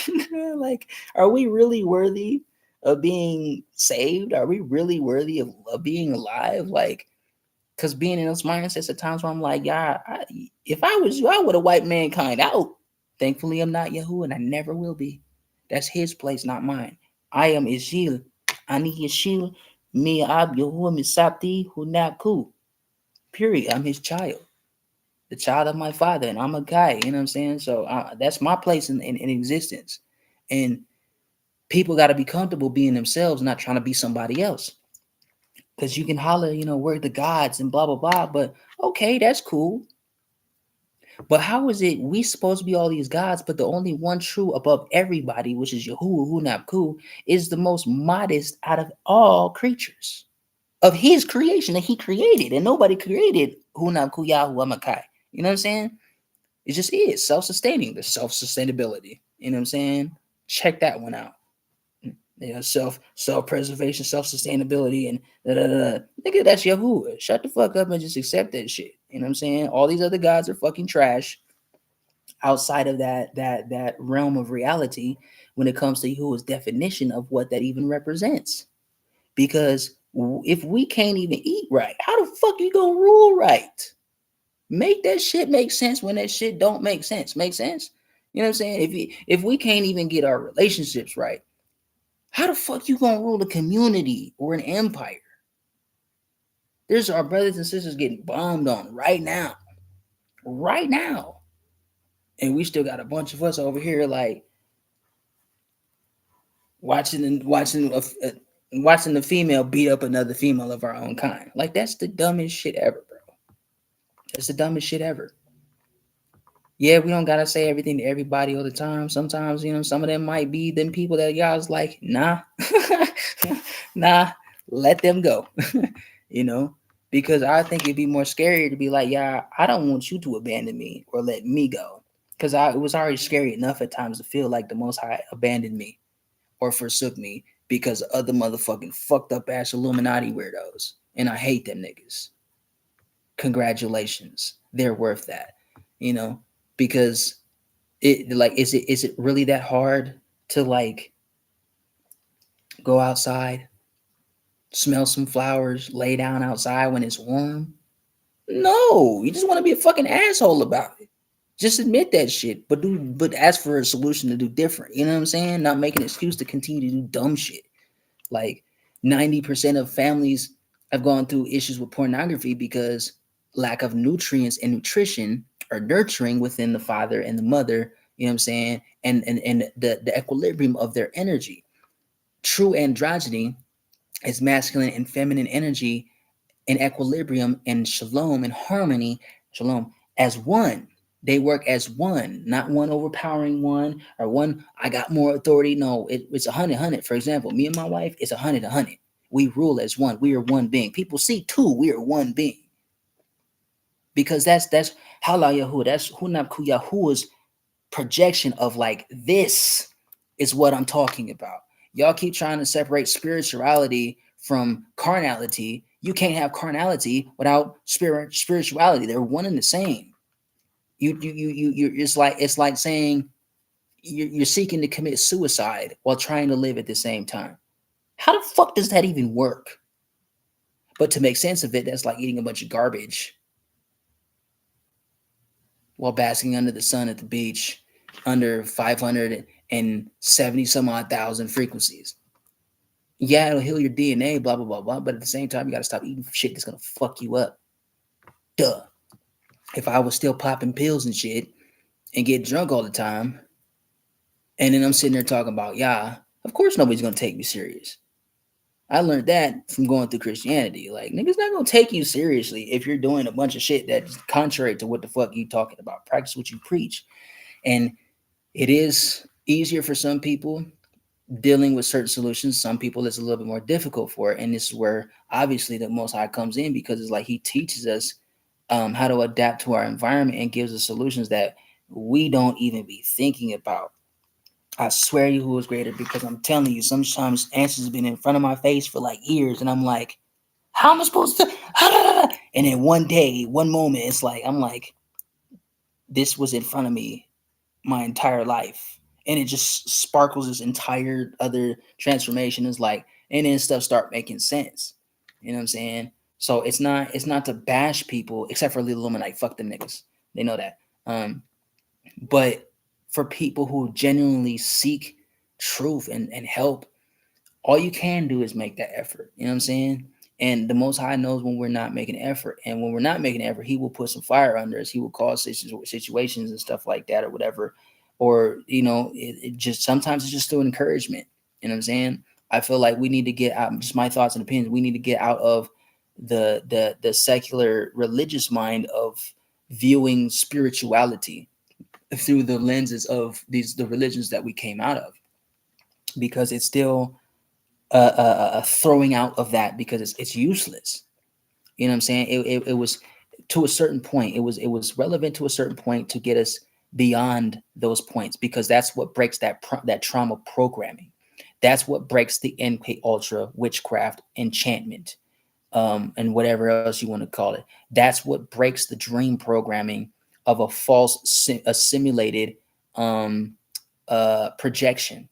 Speaker 1: Like, are we really worthy of being saved? Are we really worthy of being alive? Like, because being in those mindsets at times where I'm like, yeah, if I was you, I would have wiped mankind out. Thankfully, I'm not Yahuwah, and I never will be. That's his place, not mine. I am Ishil. Ani Yeshil, mi ab Yahuwah misapti hunaku. Period. I'm his child, the child of my father, and I'm a guy. You know what I'm saying? So that's my place in existence. And people got to be comfortable being themselves, not trying to be somebody else. Because you can holler, we're the gods and blah, blah, blah. But okay, that's cool. But how is it we supposed to be all these gods, but the only one true above everybody, which is Yahuwah, Hunabku, is the most modest out of all creatures of his creation that he created. And nobody created Hunabku, Yahu, Amakai. You know what I'm saying? It just is self-sustaining, the self-sustainability. You know what I'm saying? Check that one out. Self-preservation, self-sustainability, and nigga, that's Yahuwah. Shut the fuck up and just accept that shit. You know what I'm saying? All these other gods are fucking trash. outside of that realm of reality when it comes to Yahuwah's definition of what that even represents. Because if we can't even eat right, how the fuck you gonna rule right? Make that shit make sense when that shit don't make sense. Make sense? You know what I'm saying? If we can't even get our relationships right, how the fuck you gonna rule a community or an empire? There's our brothers and sisters getting bombed on right now. Right now. And we still got a bunch of us over here like watching the female beat up another female of our own kind. Like that's the dumbest shit ever, bro. That's the dumbest shit ever. Yeah, we don't gotta say everything to everybody all the time. Sometimes, some of them might be them people that y'all's like, nah, nah, let them go. Because I think it'd be more scary to be like, yeah, I don't want you to abandon me or let me go. Because it was already scary enough at times to feel like the Most High abandoned me or forsook me because of other motherfucking fucked up ass Illuminati weirdos. And I hate them niggas. Congratulations. They're worth that. Because is it really that hard to like go outside, smell some flowers, lay down outside when it's warm? No, you just want to be a fucking asshole about it. Just admit that shit, but ask for a solution to do different. You know what I'm saying? Not make an excuse to continue to do dumb shit. Like 90% of families have gone through issues with pornography because lack of nutrients and nutrition or nurturing within the father and the mother, you know what I'm saying? And the equilibrium of their energy. True androgyny is masculine and feminine energy in equilibrium and shalom and harmony, shalom, as one. They work as one, not one overpowering one or one, I got more authority. No, it's 100. For example, me and my wife, it's 100. We rule as one. We are one being. People see two, we are one being. Because that's Hala Yahuwah. That's Hunabku Yahuwah's projection of like, this is what I'm talking about. Y'all keep trying to separate spirituality from carnality. You can't have carnality without spirituality. They're one and the same. You're it's like saying you're seeking to commit suicide while trying to live at the same time. How the fuck does that even work? But to make sense of it, that's like eating a bunch of garbage while basking under the sun at the beach under 570 some odd thousand frequencies. Yeah, it'll heal your DNA, blah, blah, blah, blah. But at the same time, you got to stop eating shit that's going to fuck you up. Duh. If I was still popping pills and shit and get drunk all the time, and then I'm sitting there talking about, yeah, of course nobody's going to take me serious. I learned that from going through Christianity. Like, niggas not going to take you seriously if you're doing a bunch of shit that's contrary to what the fuck you talking about. Practice what you preach. And it is easier for some people dealing with certain solutions. Some people it's a little bit more difficult for it. And this is where obviously the Most High comes in, because it's like he teaches us how to adapt to our environment and gives us solutions that we don't even be thinking about. I swear you who is greater, because I'm telling you, sometimes answers have been in front of my face for like years, and I'm like, how am I supposed to? And then one day, one moment, it's like, I'm like, this was in front of me my entire life. And it just sparkles this entire other transformation. Is like, and then stuff start making sense. You know what I'm saying? So it's not to bash people, except for Little Illuminati. Fuck them niggas. They know that. But for people who genuinely seek truth and help, all you can do is make that effort. You know what I'm saying? And the Most High knows when we're not making effort. And when we're not making effort, he will put some fire under us. He will cause situations and stuff like that or whatever. Or, it just sometimes it's just through encouragement. You know what I'm saying? I feel like we need to get out, just my thoughts and opinions, we need to get out of the secular religious mind of viewing spirituality through the lenses of the religions that we came out of, because it's still a throwing out of that, because it's useless. You know what I'm saying? It was to a certain point. It was relevant to a certain point to get us beyond those points, because that's what breaks that trauma programming. That's what breaks the NK Ultra witchcraft enchantment, and whatever else you want to call it. That's what breaks the dream programming of a false, a simulated projection,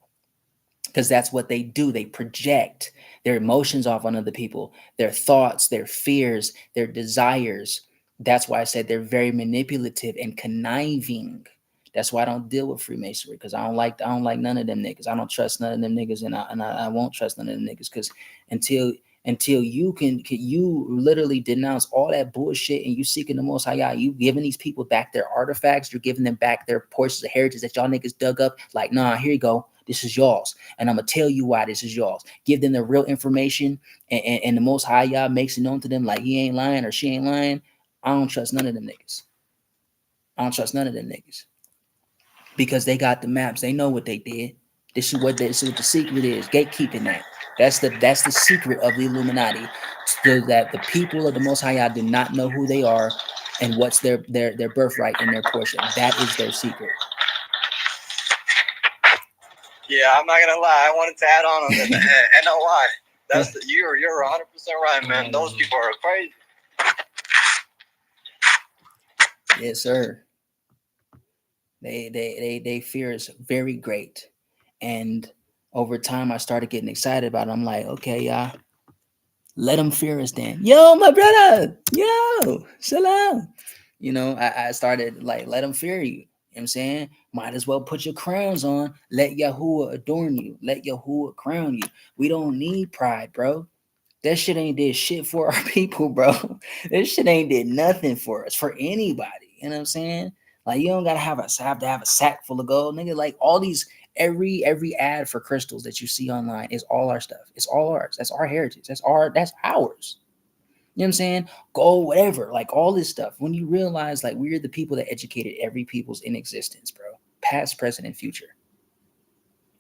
Speaker 1: because that's what they do. They project their emotions off on other people, their thoughts, their fears, their desires. That's why I said they're very manipulative and conniving. That's why I don't deal with Freemasonry, because I don't like none of them niggas. I don't trust none of them niggas, and I won't trust none of them niggas, because until you can you literally denounce all that bullshit and you seeking the Most High, you giving these people back their artifacts, you're giving them back their portions of heritage that y'all niggas dug up. Like, nah, here you go. This is y'all's, and I'm gonna tell you why this is y'all's. Give them the real information, and the Most High makes it known to them like he ain't lying or she ain't lying. I don't trust none of them niggas. I don't trust none of them niggas, because they got the maps. They know what they did. This is what the secret is. Gatekeeping that. That's the secret of the Illuminati, so that the people of the Most High do not know who they are and what's their birthright and their portion. That is their secret.
Speaker 4: Yeah, I'm not gonna lie. I wanted to add on that. NOI. You're 100% right, man. Those people are crazy.
Speaker 1: Yes, sir. They fear is very great, and over time I started getting excited about it. I'm like, okay, y'all, let them fear us then. Yo, my brother, yo, salam. I started like, let them fear you. You know what I'm saying? Might as well put your crowns on. Let Yahuwah adorn you. Let Yahuwah crown you. We don't need pride, bro. That shit ain't did shit for our people, bro. This shit ain't did nothing for us, for anybody. You know what I'm saying? Like, you don't gotta have to have a sack full of gold, nigga. Like, all these, every ad for crystals that you see online is all our stuff. It's all ours. That's our heritage. That's ours. You know what I'm saying? Gold, whatever, like all this stuff. When you realize, like, we're the people that educated every people's in existence, bro. Past, present, and future.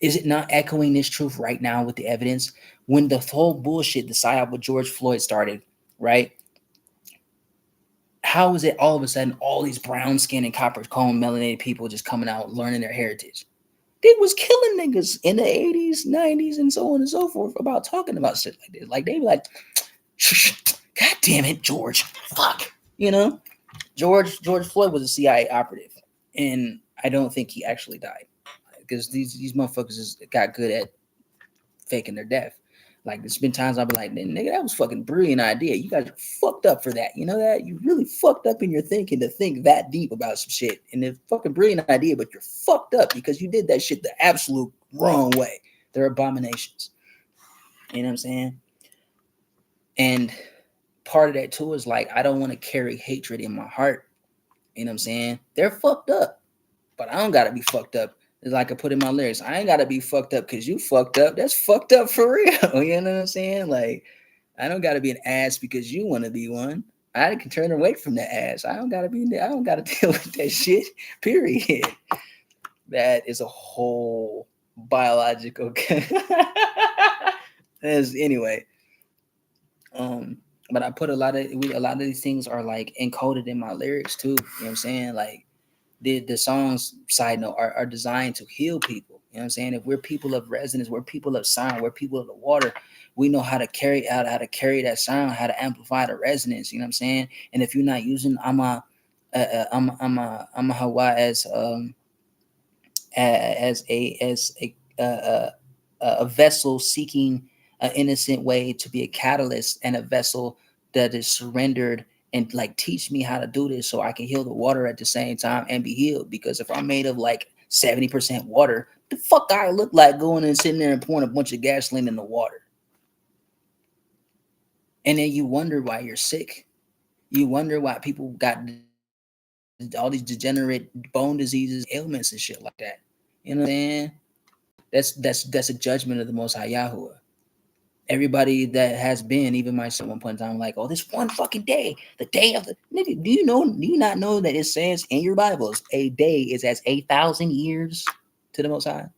Speaker 1: Is it not echoing this truth right now with the evidence? When the whole bullshit, the psyop with George Floyd started, right? How is it all of a sudden all these brown skin and copper cone melanated people just coming out learning their heritage? They was killing niggas in the 80s, 90s, and so on and so forth about talking about shit like this. Like, they be like, God damn it, George. Fuck. George Floyd was a CIA operative, and I don't think he actually died, because these motherfuckers just got good at faking their death. Like, there's been times I'll be like, nigga, that was fucking brilliant idea. You guys are fucked up for that. You know that? You really fucked up in your thinking to think that deep about some shit. And it's fucking brilliant idea, but you're fucked up because you did that shit the absolute wrong way. They're abominations. You know what I'm saying? And part of that too is like, I don't want to carry hatred in my heart. You know what I'm saying? They're fucked up, but I don't gotta be fucked up. It's like I put in my lyrics. I ain't gotta be fucked up because you fucked up. That's fucked up for real. You know what I'm saying? Like, I don't gotta be an ass because you want to be one. I can turn away from the ass. I don't gotta be there. I don't gotta deal with that shit. Period. That is a whole biological. Anyway. But I put a lot of these things are like encoded in my lyrics too. You know what I'm saying? Like, the songs, side note, are designed to heal people. You know what I'm saying? If we're people of resonance, we're people of sound, we're people of the water, we know how to carry that sound, how to amplify the resonance. You know what I'm saying? And if you're not using I'm a Hawa as a vessel seeking an innocent way to be a catalyst, and a vessel that is surrendered, and like, teach me how to do this so I can heal the water at the same time and be healed. Because if I'm made of like 70% water, the fuck I look like going and sitting there and pouring a bunch of gasoline in the water? And then you wonder why you're sick. You wonder why people got all these degenerate bone diseases, ailments, and shit like that. You know what I'm saying? That's a judgment of the Most High Yahuwah. Everybody that has been, even myself, at one point in time, like, oh, this one fucking day, the day of the nigga. Do you not know that it says in your Bibles, a day is as 1,000 years to the Most High?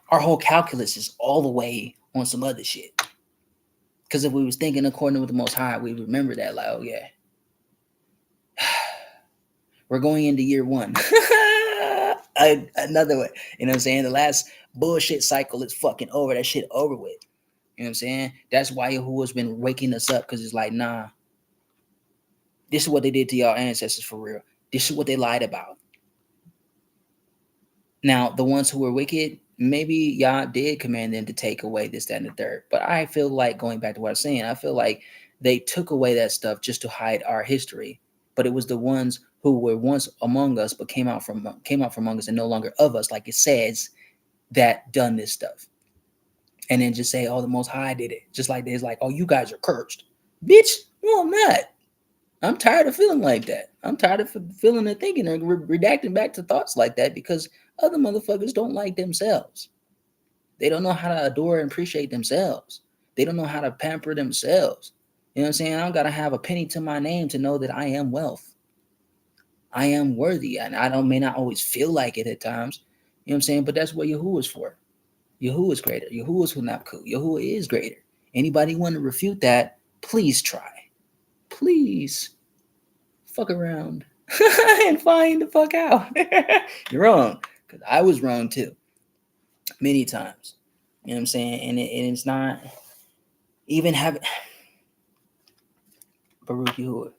Speaker 1: Our whole calculus is all the way on some other shit. Because if we was thinking according to the Most High, we remember that, like, oh yeah, we're going into year one. Another way, you know what I'm saying? The last bullshit cycle is fucking over. That shit over with. You know what I'm saying? That's why Yahuwah's been waking us up, because it's like, nah, This is what they did to y'all ancestors for real. This is what they lied about. Now, the ones who were wicked, maybe y'all did command them to take away this, that, and the third. But I feel like, going back to what I was saying, I feel like they took away that stuff just to hide our history. But it was the ones who were once among us, but came out from among us and no longer of us, like it says, that done this stuff. And then just say, oh, the Most High did it. Just like it's like, oh, you guys are cursed. Bitch, no, I'm not. I'm tired of feeling like that. I'm tired of feeling and thinking and redacting back to thoughts like that because other motherfuckers don't like themselves. They don't know how to adore and appreciate themselves. They don't know how to pamper themselves. You know what I'm saying? I don't got to have a penny to my name to know that I am wealth. I am worthy. And may not always feel like it at times. You know what I'm saying? But that's what Yahuwah is for. Yahuwah is greater. Yahuwah is Hunapku. Yahuwah is greater. Anybody want to refute that, please try. Please fuck around and find the fuck out. You're wrong. Because I was wrong too. Many times. You know what I'm saying? And it's not even having Baruch Yahuwah.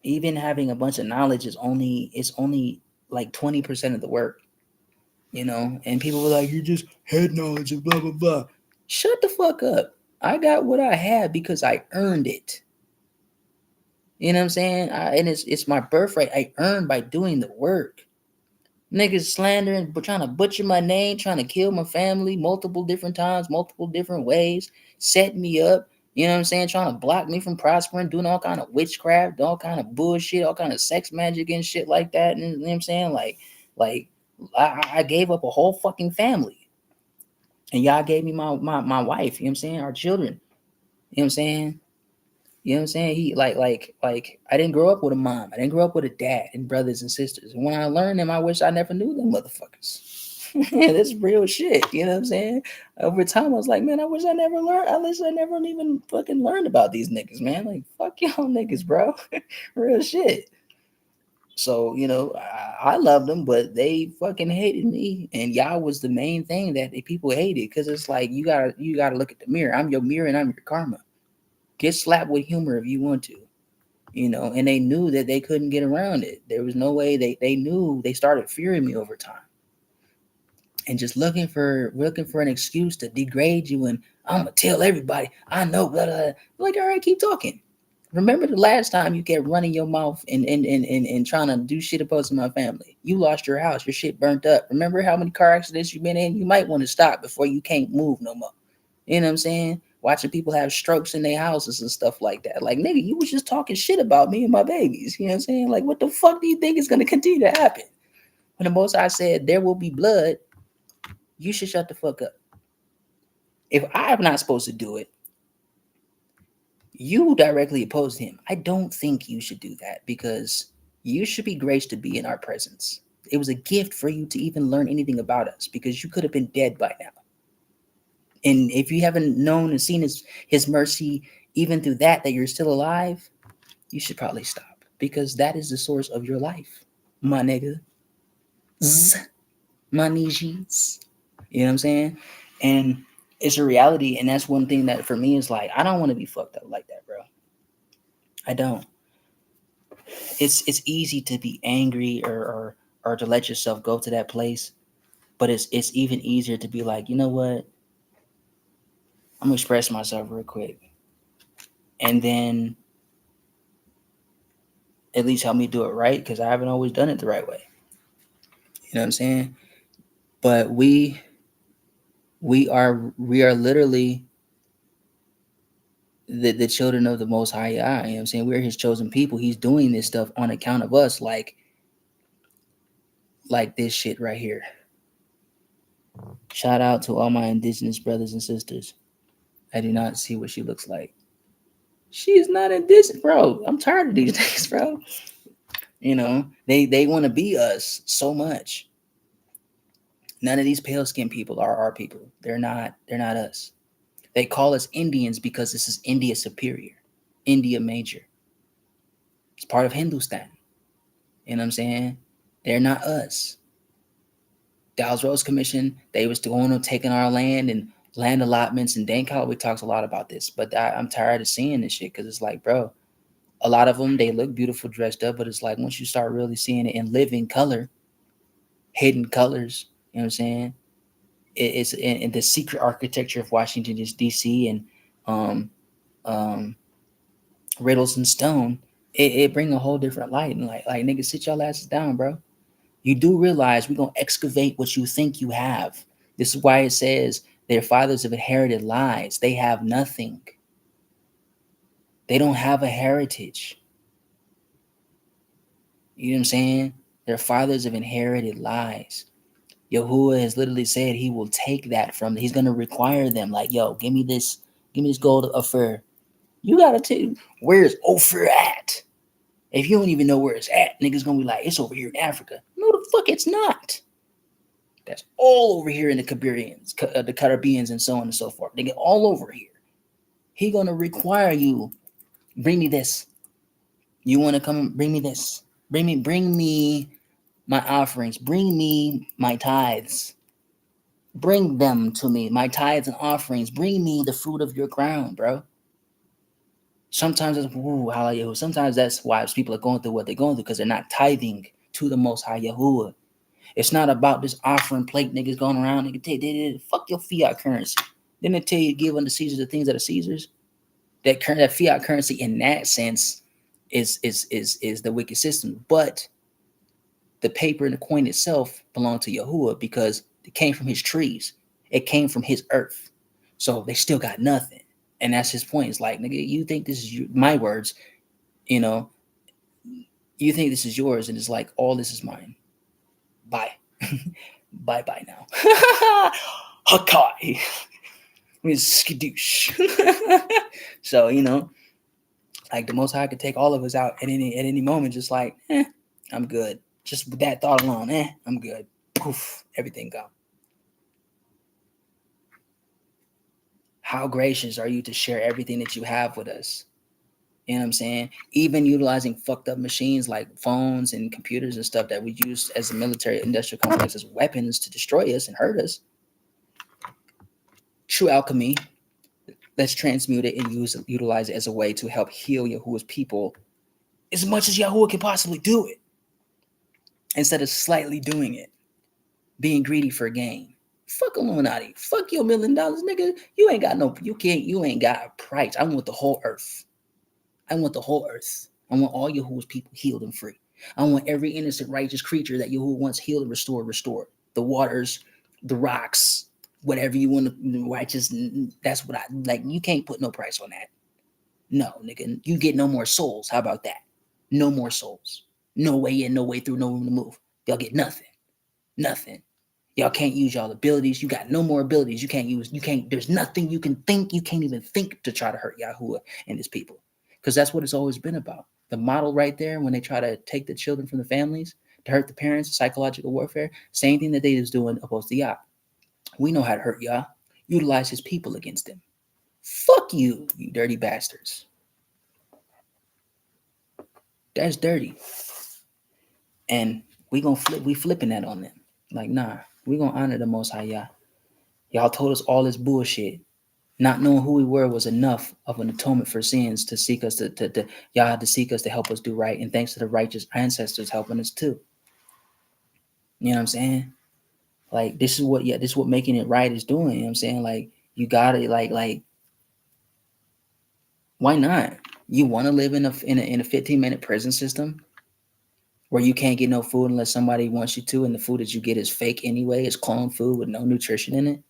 Speaker 1: Even having a bunch of knowledge is only like 20% of the work. You know, and people were like, you just had knowledge and blah blah blah. Shut the fuck up. I got what I had because I earned it. You know what I'm saying? And it's my birthright. I earned by doing the work. Niggas slandering, but trying to butcher my name, trying to kill my family multiple different times, multiple different ways, setting me up. You know what I'm saying? Trying to block me from prospering, doing all kind of witchcraft, all kind of bullshit, all kind of sex magic and shit like that. And you know what I'm saying? Like I gave up a whole fucking family. And y'all gave me my wife, you know what I'm saying? Our children. You know what I'm saying? You know what I'm saying? He like I didn't grow up with a mom. I didn't grow up with a dad and brothers and sisters. And when I learned them, I wish I never knew them motherfuckers. That's real shit. You know what I'm saying? Over time, I was like, man, I wish I never learned. At least I never even fucking learned about these niggas, man. Like, fuck y'all niggas, bro. Real shit. So, you know, I loved them, but they fucking hated me. And y'all was the main thing that the people hated. Cause it's like you gotta look at the mirror. I'm your mirror and I'm your karma. Get slapped with humor if you want to, you know. And they knew that they couldn't get around it. There was no way. They knew. They started fearing me over time, and just looking for an excuse to degrade you. And I'm gonna tell everybody I know. Blah, blah, blah. Like, all right, keep talking. Remember the last time you kept running your mouth and trying to do shit opposed to my family? You lost your house. Your shit burnt up. Remember how many car accidents you've been in? You might want to stop before you can't move no more. You know what I'm saying? Watching people have strokes in their houses and stuff like that. Like, nigga, you was just talking shit about me and my babies. You know what I'm saying? Like, what the fuck do you think is going to continue to happen? When the Most High said there will be blood, you should shut the fuck up. If I'm not supposed to do it, you directly opposed him. I don't think you should do that because you should be graced to be in our presence. It was a gift for you to even learn anything about us because you could have been dead by now. And if you haven't known and seen his mercy, even through that you're still alive, you should probably stop because that is the source of your life, my nigga. My niggas. You know what I'm saying? And it's a reality. And that's one thing that for me is like, I don't want to be fucked up like that, bro. I don't. It's easy to be angry or to let yourself go to that place. But it's even easier to be like, you know what? I'm gonna express myself real quick. And then at least help me do it right because I haven't always done it the right way. You know what I'm saying? But we are literally the children of the Most High. You know what I'm saying? We're his chosen people. He's doing this stuff on account of us, like this shit right here. Shout out to all my indigenous brothers and sisters. I do not see what she looks like. She is not indigenous, bro. I'm tired of these days, bro. You know, they want to be us so much. None of these pale skinned people are our people. They're not us. They call us Indians because this is India Superior, India Major. It's part of Hindustan. You know what I'm saying? They're not us. Dow's Rose Commission, they was going on taking our land and land allotments. And Dan Calloway talks a lot about this. But I'm tired of seeing this shit because it's like, bro, A lot of them, they look beautiful dressed up, but it's like once you start really seeing it in living color, hidden colors, you know what I'm saying? It's in the secret architecture of Washington, D.C. and um, um, riddles and stone. It bring a whole different light and like nigga, sit y'all asses down, bro. You do realize we're gonna excavate what you think you have. This is why it says their fathers have inherited lies. They have nothing. They don't have a heritage. You know what I'm saying? Their fathers have inherited lies. Yahuwah has literally said he will take that from them. He's gonna require them, like, yo, give me this gold Ophir. You gotta tell where's Ophir at? If you don't even know where it's at, niggas gonna be like, it's over here in Africa. No, the fuck it's not. That's all over here in the Caribbeans, and so on and so forth. They get all over here. He gonna require you, bring me this. You wanna come bring me this. Bring me my offerings. Bring me my tithes. Bring them to me, my tithes and offerings. Bring me the fruit of your ground, bro. Sometimes it's hallelujah. Sometimes that's why people are going through what they're going through, because they're not tithing to the Most High Yahuwah. It's not about this offering plate niggas going around. Nigga, fuck your fiat currency. Then they tell you to give unto Caesar the things that are Caesar's. That fiat currency in that sense is the wicked system. But the paper and the coin itself belong to Yahuwah because it came from his trees. It came from his earth. So they still got nothing. And that's his point. It's like, nigga, you think this is my words, you know, you think this is yours, and it's like, all this is mine. Bye. Bye now. Hakai. Skadoosh. So, like the Most High could take all of us out at any moment, just like, I'm good. Just with that thought alone, I'm good. Poof, everything gone. How gracious are you to share everything that you have with us? You know what I'm saying? Even utilizing fucked up machines like phones and computers and stuff that we use as a military industrial complex as weapons to destroy us and hurt us. True alchemy, let's transmute it and utilize it as a way to help heal Yahuwah's people as much as Yahuwah can possibly do it. Instead of slightly doing it, being greedy for gain. Fuck Illuminati. Fuck your $1 million, nigga. You ain't got a price. I want the whole earth. I want the whole earth. I want all Yahuwah's people healed and free. I want every innocent, righteous creature that Yahuwah wants healed and restored. The waters, the rocks, whatever you want to righteous. That's what I like. You can't put no price on that. No, nigga. You get no more souls. How about that? No more souls. No way in, no way through, no room to move. Y'all get nothing. Nothing. Y'all can't use y'all abilities. You got no more abilities. There's nothing you can think. You can't even think to try to hurt Yahuwah and his people. Because that's what it's always been about. The model right there, when they try to take the children from the families to hurt the parents, psychological warfare, same thing that they was doing opposed to Yah. We know how to hurt Yah. Utilize his people against them. Fuck you, you dirty bastards. That's dirty. And we flipping that on them. Like, nah, we gonna honor the Most High Yah. Y'all told us all this bullshit. Not knowing who we were was enough of an atonement for sins to seek us to y'all had to seek us to help us do right. And thanks to the righteous ancestors helping us too. You know what I'm saying? Like this is what making it right is doing. You know what I'm saying? Like you gotta like why not? You want to live in a 15-minute prison system where you can't get no food unless somebody wants you to, and the food that you get is fake anyway. It's clone food with no nutrition in it.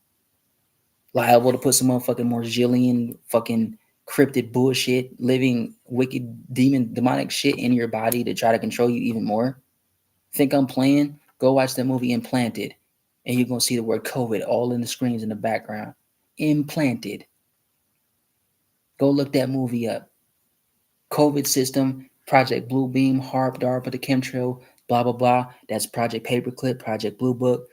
Speaker 1: Liable to put some motherfucking Morgillian fucking cryptid bullshit, living wicked demonic shit in your body to try to control you even more. Think I'm playing? Go watch that movie Implanted, and you're gonna see the word COVID all in the screens in the background. Implanted. Go look that movie up. COVID system, Project Blue Beam, HARP, DARPA, the chemtrail, blah blah blah. That's Project Paperclip, Project Blue Book,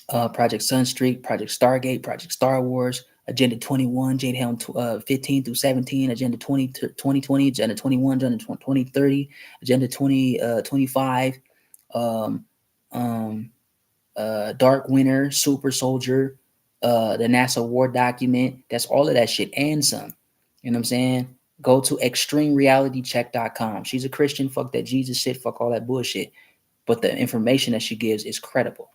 Speaker 1: Project Sunstreak, Project Stargate, Project Star Wars, Agenda 21, Jade Helm 15 through 17, Agenda 2020, Agenda 21, Agenda 2030, Agenda 2025, Dark Winter, Super Soldier, the NASA War document. That's all of that shit and some. You know what I'm saying? Go to extremerealitycheck.com. She's a Christian. Fuck that Jesus shit. Fuck all that bullshit. But the information that she gives is credible.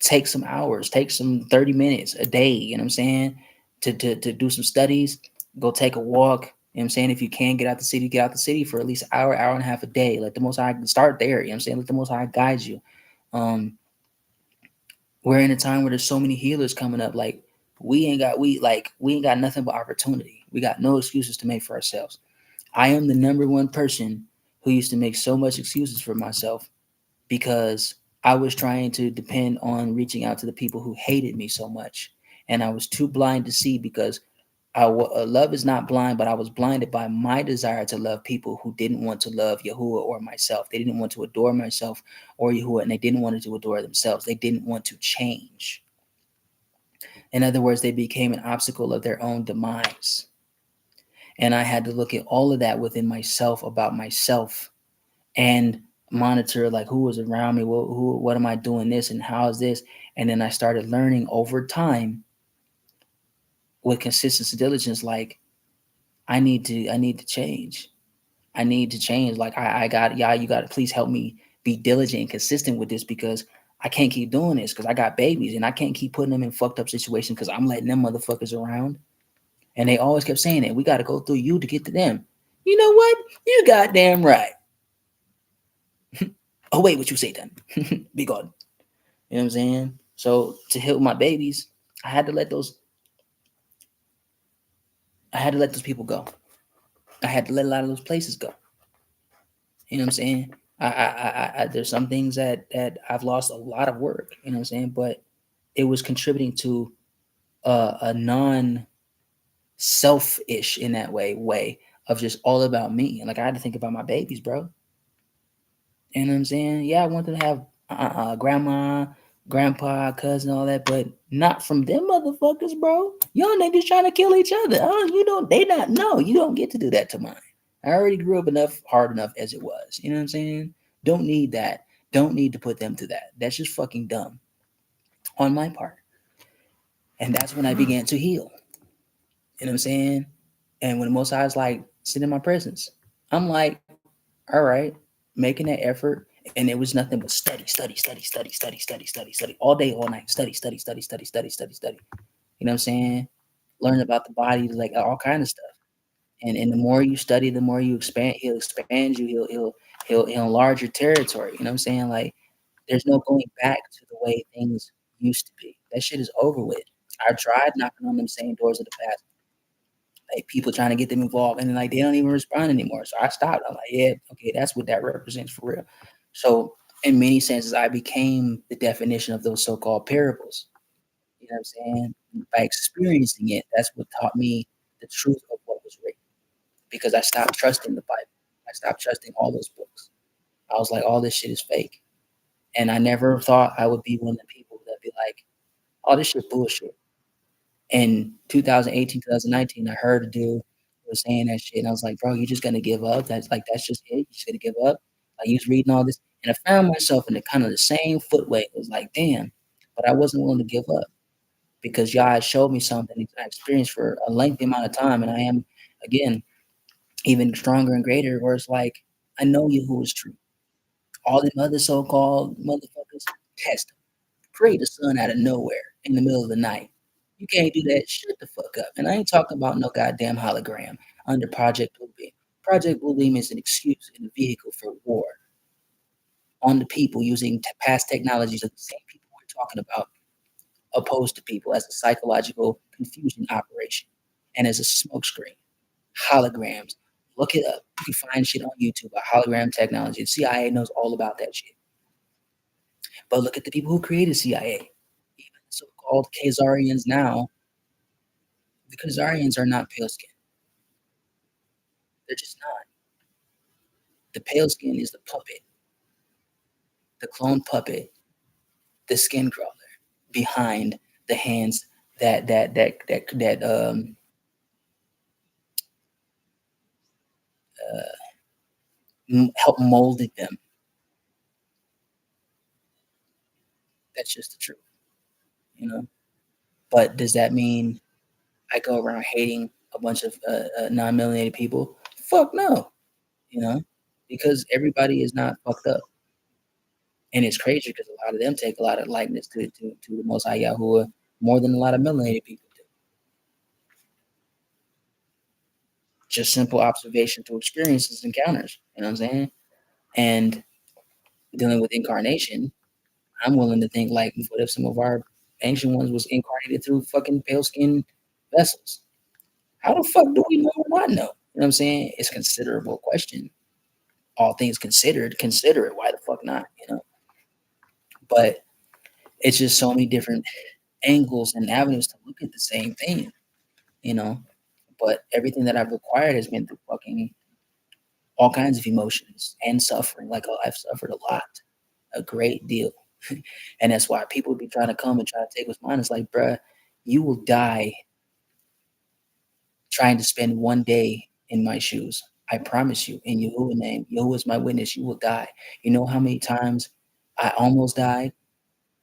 Speaker 1: Take some hours. Take some 30 minutes a day. You know what I'm saying? To do some studies. Go take a walk. You know what I'm saying? If you can get out the city, get out the city for at least an hour, hour and a half a day. Let the Most High start there. You know what I'm saying? Let the Most High guide you. We're in a time where there's so many healers coming up. Like we ain't got nothing but opportunity. We got no excuses to make for ourselves. I am the number one person who used to make so much excuses for myself because I was trying to depend on reaching out to the people who hated me so much. And I was too blind to see because love is not blind, but I was blinded by my desire to love people who didn't want to love Yahuwah or myself. They didn't want to adore myself or Yahuwah, and they didn't want to adore themselves. They didn't want to change. In other words, they became an obstacle of their own demise. And I had to look at all of that within myself about myself and monitor like who was around me, what am I doing this and how is this? And then I started learning over time with consistency diligence, like I need to change. I need to change. Like you got to please help me be diligent and consistent with this because I can't keep doing this because I got babies and I can't keep putting them in fucked up situations because I'm letting them motherfuckers around. And they always kept saying that we got to go through you to get to them. You know what? You goddamn right. Oh wait, what you say then? Be gone. You know what I'm saying? So to help my babies, I had to let those people go. I had to let a lot of those places go. You know what I'm saying? I there's some things that I've lost a lot of work. You know what I'm saying? But it was contributing to a non selfish in that way of just all about me. Like I had to think about my babies, bro. You know what I'm saying? Yeah, I want them to have grandma, grandpa, cousin, all that, but not from them motherfuckers, bro. Y'all niggas trying to kill each other. Oh, you don't. They not. No, you don't get to do that to mine. I already grew up hard enough as it was. You know what I'm saying? Don't need that. Don't need to put them to that. That's just fucking dumb on my part. And that's when I began to heal. You know what I'm saying? And when the Most High is like, sit in my presence, I'm like, all right, making that effort. And it was nothing but study, all day, all night, study. You know what I'm saying? Learn about the body, like all kind of stuff. And the more you study, the more you expand. He'll expand you. He'll enlarge your territory. You know what I'm saying? Like there's no going back to the way things used to be. That shit is over with. I tried knocking on them same doors of the past, like people trying to get them involved, and then like they don't even respond anymore. So I stopped. I'm like, yeah, okay, that's what that represents for real. So in many senses, I became the definition of those so-called parables. You know what I'm saying? By experiencing it, that's what taught me the truth of what was written. Because I stopped trusting the Bible. I stopped trusting all those books. I was like, all this shit is fake. And I never thought I would be one of the people that be like, all this shit bullshit. In 2018, 2019, I heard a dude was saying that shit, and I was like, "Bro, you're just gonna give up? That's just it? You're just gonna give up?" Like, he was reading all this, and I found myself in the kind of the same footway. It was like, damn, but I wasn't willing to give up because Yah had showed me something I experienced for a lengthy amount of time, and I am, again, even stronger and greater, where it's like, I know you who is true. All them other so-called motherfuckers, test them. Create a sun out of nowhere in the middle of the night. You can't do that. Shut the fuck up. And I ain't talking about no goddamn hologram under Project Bluebeam. Project Bluebeam is an excuse and a vehicle for war on the people using past technologies of the same people we're talking about, opposed to people as a psychological confusion operation and as a smokescreen. Holograms. Look it up. You can find shit on YouTube about hologram technology. The CIA knows all about that shit. But look at the people who created CIA. Even the so-called Khazarians now, the Khazarians are not pale skin. They're just not. The pale skin is the puppet, the clone puppet, the skin crawler behind the hands that help molded them. That's just the truth, you know. But does that mean I go around hating a bunch of non-melanated people? Fuck no, because everybody is not fucked up. And it's crazy because a lot of them take a lot of likeness to the Most High Yahuwah more than a lot of melanated people do. Just simple observation through experiences, encounters. You know what I'm saying? And dealing with incarnation, I'm willing to think like, what if some of our ancient ones was incarnated through fucking pale skin vessels? How the fuck do we know or not know? You know what I'm saying? It's a considerable question. All things considered, consider it. Why the fuck not? But it's just so many different angles and avenues to look at the same thing. But everything that I've acquired has been through fucking all kinds of emotions and suffering. Like, I've suffered a lot, a great deal. And that's why people be trying to come and try to take what's mine. It's like, bruh, you will die trying to spend one day in my shoes. I promise you, in Yahuwah's name, Yahuwah is my witness, you will die. You know how many times I almost died?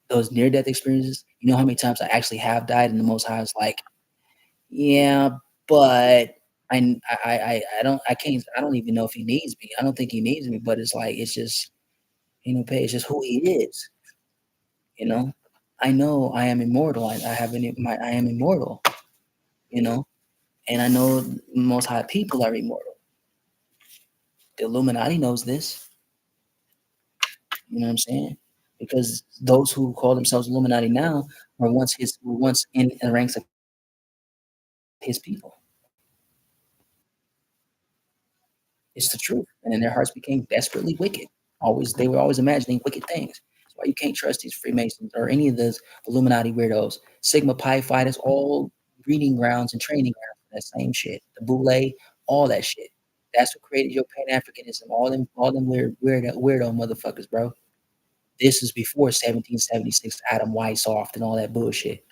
Speaker 1: Those near-death experiences. You know how many times I actually have died, and the Most High is like, yeah, but I don't even know if he needs me. I don't think he needs me, but it's like, it's just, it's just who he is. I know I am immortal. I am immortal, and I know Most High people are immortal. The Illuminati knows this. You know what I'm saying? Because those who call themselves Illuminati now were once in the ranks of his people. It's the truth. And then their hearts became desperately wicked. They were always imagining wicked things. That's why you can't trust these Freemasons or any of those Illuminati weirdos. Sigma Pi Phi, that's all breeding grounds and training grounds for that same shit. The Boule, all that shit. That's what created your Pan-Africanism. All them weirdo motherfuckers, bro. This is before 1776 Adam Weishaupt and all that bullshit.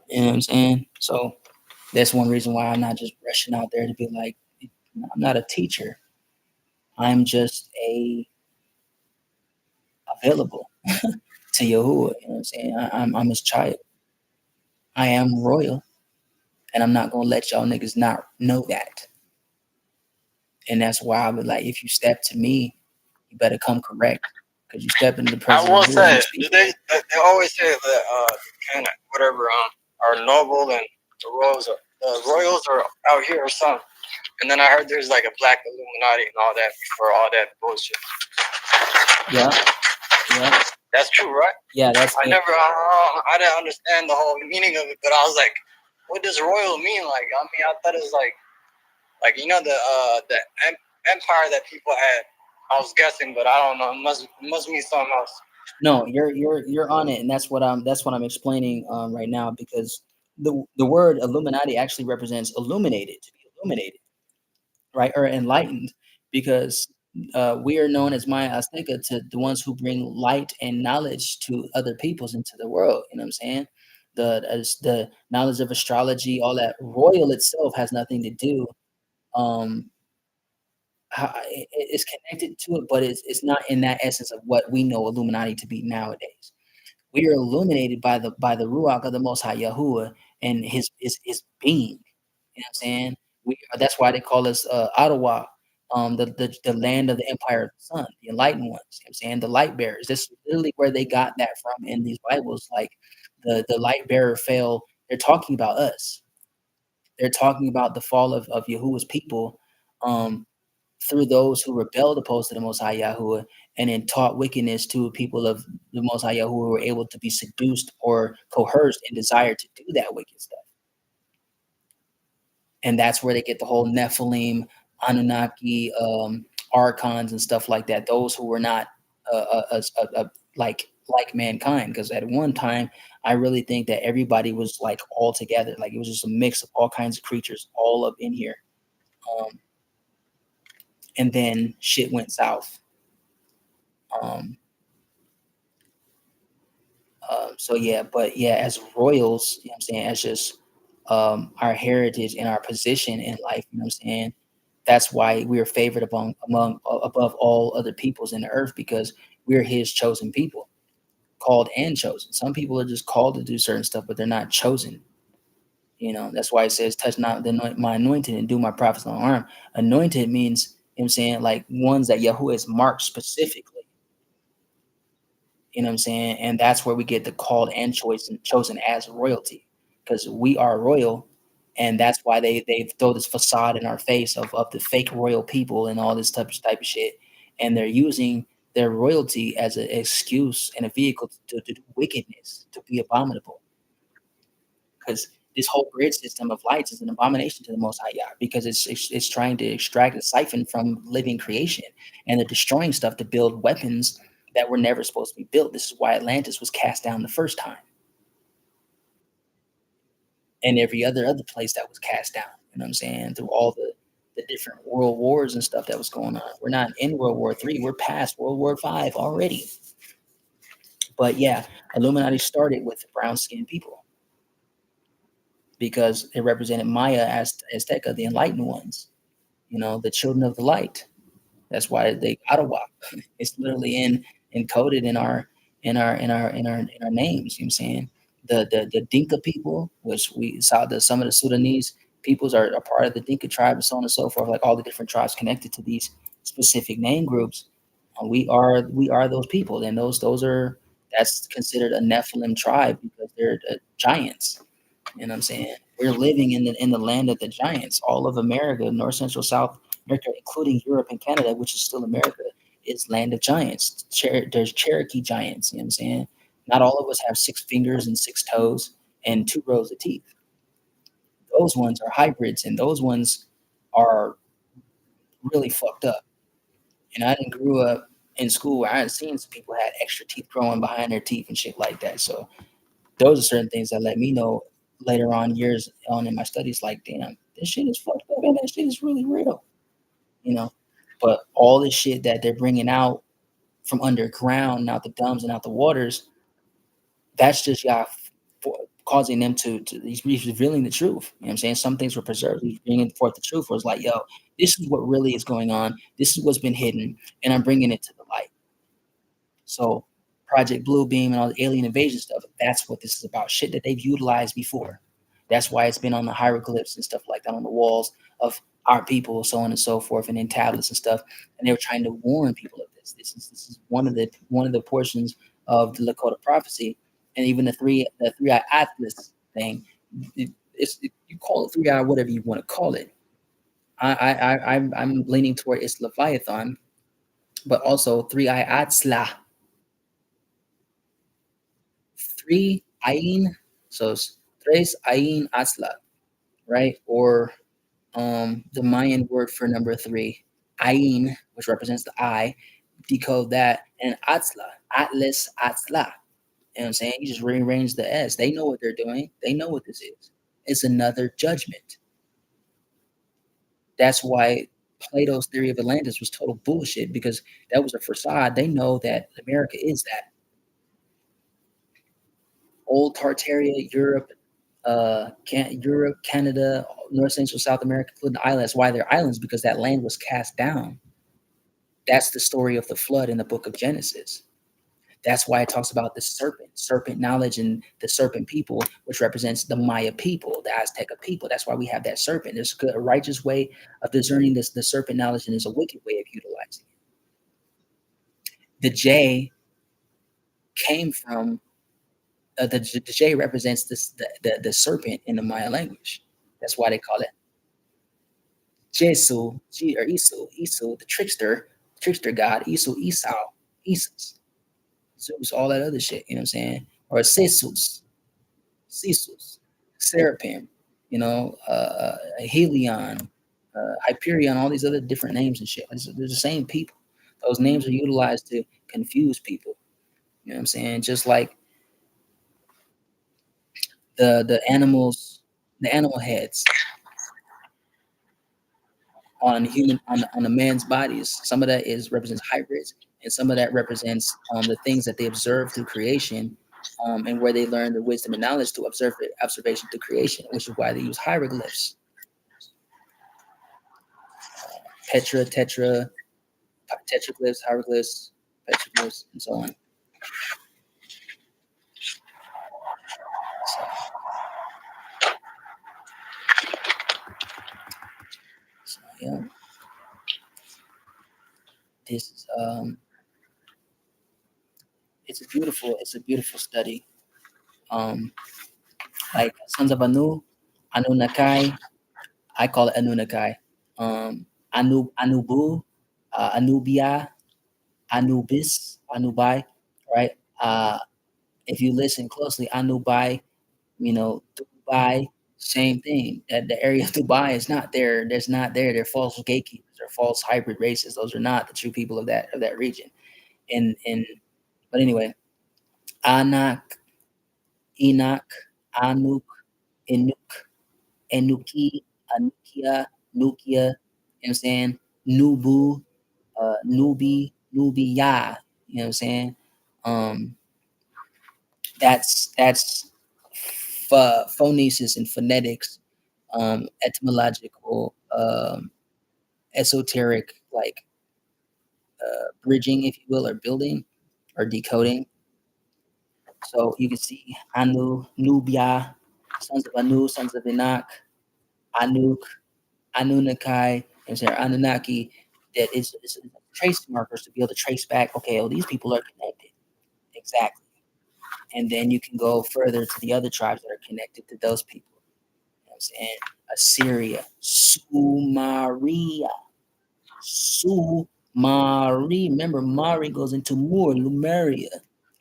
Speaker 1: You know what I'm saying? So that's one reason why I'm not just rushing out there to be like, I'm not a teacher. I'm just available to Yahuwah. You know what I'm saying? I'm his child. I am royal, and I'm not gonna let y'all niggas not know that. And that's why I would like, if you step to me, you better come correct, because you step into the presence.
Speaker 4: I will say, they always say that kind of whatever are noble and the royals are out here or something. And then I heard there's like a black Illuminati and all that for all that bullshit.
Speaker 1: Yeah.
Speaker 4: That's true, right?
Speaker 1: Yeah, that's.
Speaker 4: I didn't understand the whole meaning of it, but I was like, what does royal mean? Like, I mean, I thought it was like the empire that people had. I was guessing, but I don't know. It must mean something else.
Speaker 1: No, you're on it, and that's what I'm explaining right now, because the word Illuminati actually represents illuminated, to be illuminated, right, or enlightened, because we are known as Maya Azteca, to the ones who bring light and knowledge to other peoples into the world. You know what I'm saying? The knowledge of astrology, all that. Royal itself has nothing to do. It's connected to it, but it's not in that essence of what we know Illuminati to be nowadays. We are illuminated by the Ruach of the Most High Yahuwah and his being. You know what I'm saying? That's why they call us Ottawa, the land of the Empire of the Sun, the enlightened ones. You know what I'm saying? The light bearers. This is literally where they got that from in these Bibles. Like the light bearer fell. They're talking about us. They're talking about the fall of Yahuwah's people. Through those who rebelled opposed to the Most High Yahuwah, and then taught wickedness to people of the Most High Yahuwah, who were able to be seduced or coerced and desire to do that wicked stuff. And that's where they get the whole Nephilim, Anunnaki, archons and stuff like that. Those who were not like mankind, because at one time I really think that everybody was like all together. Like it was just a mix of all kinds of creatures all up in here. And then shit went south. So yeah, but yeah, as royals, you know what I'm saying, as just our heritage and our position in life, you know what I'm saying, that's why we are favored above all other peoples in the earth, because we're his chosen people, called and chosen. Some people are just called to do certain stuff, but they're not chosen. That's why it says, touch not my anointed and do my prophets no harm. Anointed means, you know what I'm saying, like ones that Yahuwah has marked specifically. You know what I'm saying? And that's where we get the called and chosen as royalty, because we are royal. And that's why they throw this facade in our face of the fake royal people and all this type of shit. And they're using their royalty as an excuse and a vehicle to do wickedness, to be abominable. Because this whole grid system of lights is an abomination to the Most High Yah, because it's trying to extract a siphon from living creation, and they're destroying stuff to build weapons that were never supposed to be built. This is why Atlantis was cast down the first time, and every other place that was cast down. You know what I'm saying? Through all the different world wars and stuff that was going on. We're not in World War III. We're past World War V already. But yeah, Illuminati started with brown skinned people, because it represented Maya, Azteca, the enlightened ones, the children of the light. That's why they Ottawa. It's literally encoded in our names. You know what I'm saying? The Dinka people, which we saw, some of the Sudanese peoples are a part of the Dinka tribe, and so on and so forth. Like all the different tribes connected to these specific name groups, we are those people, and that's considered a Nephilim tribe, because they're giants. You know what I'm saying? We're living in the land of the giants. All of America, North, Central, South America, including Europe and Canada, which is still America, is land of giants. There's Cherokee giants. You know what I'm saying? Not all of us have 6 fingers and 6 toes and 2 rows of teeth. Those ones are hybrids, and those ones are really fucked up. And I didn't grew up in school where I had seen some people had extra teeth growing behind their teeth and shit like that. So those are certain things that let me know later on, years on in my studies, like, damn, this shit is fucked up, and that shit is really real, you know. But all this shit that they're bringing out from underground, out the dumbs and out the waters, that's just Yah causing them to he's revealing the truth. You know what I'm saying? Some things were preserved. He's bringing forth the truth. Where it's like, yo, this is what really is going on. This is what's been hidden, and I'm bringing it to the light. So Project Bluebeam and all the alien invasion stuff, that's what this is about. Shit that they've utilized before. That's why it's been on the hieroglyphs and stuff like that on the walls of our people, so on and so forth, and in tablets and stuff. And they were trying to warn people of this. This is one of the portions of the Lakota prophecy, and even the three-eye atlas thing. You call it three-eye, whatever you want to call it. I'm leaning toward it's Leviathan, but also three-eye atzla. 3 ayin, so it's tres ayin atzla, right? Or the Mayan word for number 3, ayin, which represents the eye, decode that, and atzla, atlas atzla. You know what I'm saying? You just rearrange the S. They know what they're doing. They know what this is. It's another judgment. That's why Plato's theory of Atlantis was total bullshit, because that was a facade. They know that America is that. Old Tartaria, Europe, Canada, North, Central, South America, including the islands. Why they're islands? Because that land was cast down. That's the story of the flood in the book of Genesis. That's why it talks about the serpent knowledge, and the serpent people, which represents the Maya people, the Azteca people. That's why we have that serpent. There's a righteous way of discerning the serpent knowledge, and there's a wicked way of utilizing it. The J came from the J represents the serpent in the Maya language. That's why they call it Jesu, or Isu, the trickster god, Esau, Isus, Zeus, all that other shit. You know what I'm saying? Or Cesus, Seraphim, Helion, Hyperion, all these other different names and shit. They're the same people. Those names are utilized to confuse people. You know what I'm saying? Just like the animal heads on the man's bodies. Some of that represents hybrids, and some of that represents the things that they observe through creation, and where they learn the wisdom and knowledge to observation through creation, which is why they use hieroglyphs. Petra, tetra, tetraglyphs, hieroglyphs, petroglyphs, and so on. Yeah. This is it's a beautiful study. Um, like Sons of Anu, Anunnaki. I call it Anunnaki. Anubu, Anubia, Anubis, Anubai, right? If you listen closely, Anubai, Dubai, same thing. That the area of Dubai is not there. There's not there. They're false gatekeepers. They're false hybrid races. Those are not the true people of that region. And but anyway, Anak, Enoch, Anuk, Enuk, Enuki, Anukia, Nukia. You know what I'm saying? Nubu, Nubi, Nubia. You know what I'm saying? Um, that's phonesis and phonetics, etymological, esoteric, like bridging, if you will, or building or decoding. So you can see Anu, Nubia, sons of Anu, sons of Enoch, Anuk, Anunnaki, and so Anunnaki. That is trace markers to be able to trace back. Okay, these people are connected. Exactly. And then you can go further to the other tribes that are connected to those people. You know what I'm saying? Assyria, Sumaria, Sumari. Remember, Mari goes into Moor, Lumeria,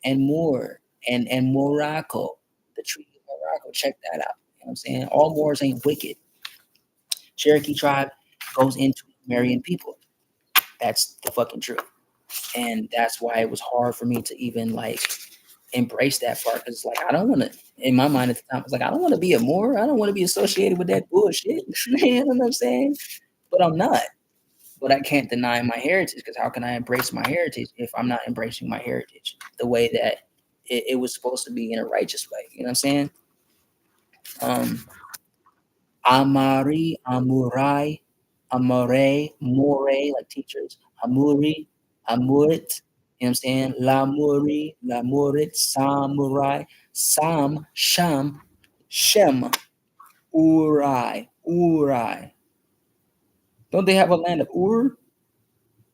Speaker 1: and Moor, and Morocco, the Treaty of Morocco. Check that out. You know what I'm saying? All Moors ain't wicked. Cherokee tribe goes into Sumerian people. That's the fucking truth. And that's why it was hard for me to even like embrace that part, because like I don't want to. In my mind at the time, I was like, I don't want to be a Moor. I don't want to be associated with that bullshit. You know what I'm saying? But I'm not. But I can't deny my heritage, because how can I embrace my heritage if I'm not embracing my heritage the way that it was supposed to be, in a righteous way? You know what I'm saying? Amari, Amurai, Amore, More, like teachers, Amuri, Amurit, you know what I'm saying? Lamuri, Lamurit, Samurai, Sam, Sham, Shem, Urai. Don't they have a land of Ur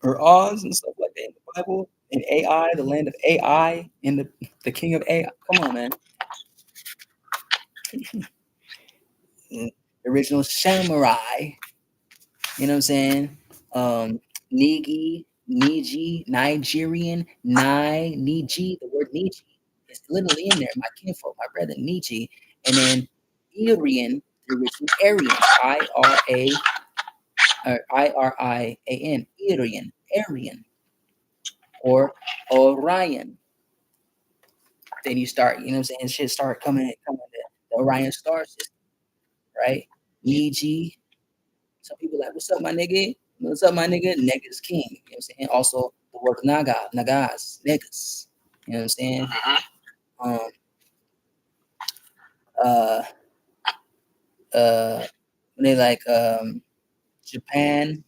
Speaker 1: or Oz and stuff like that in the Bible? And AI, the land of AI, and the king of AI. Come on, man. The original samurai. You know what I'm saying? Nigerian, Niji. The word Niji is literally in there. My kinfolk, my brother Niji, and then Irian, the original Aryan, Irian, Aryan, or Orion. Then you start, you know what I'm saying? Shit start coming to the Orion star system, right? Niji. Some people like, what's up, my nigga? What's up, my nigga? Niggas king. You know what I'm saying? Also, the word nagas, niggas. You know what I'm saying? Um, uh, when they like Japan,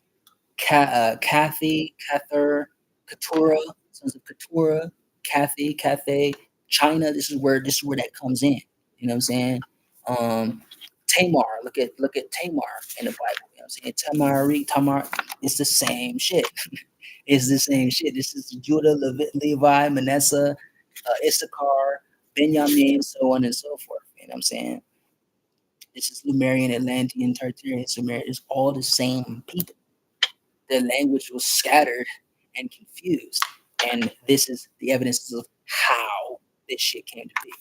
Speaker 1: Kathy, Kathur, Katura, sons of Katura, Cathay, China. This is where that comes in. You know what I'm saying? Tamar. Look at Tamar in the Bible. You know what I'm saying? Tamar. It's the same shit. It's the same shit. This is Judah, Levi, Manasseh, Issachar, Benjamin, so on and so forth. You know what I'm saying? This is Lumerian, Atlantean, Tartarian, Sumerian. It's all the same people. Their language was scattered and confused. And this is the evidence of how this shit came to be.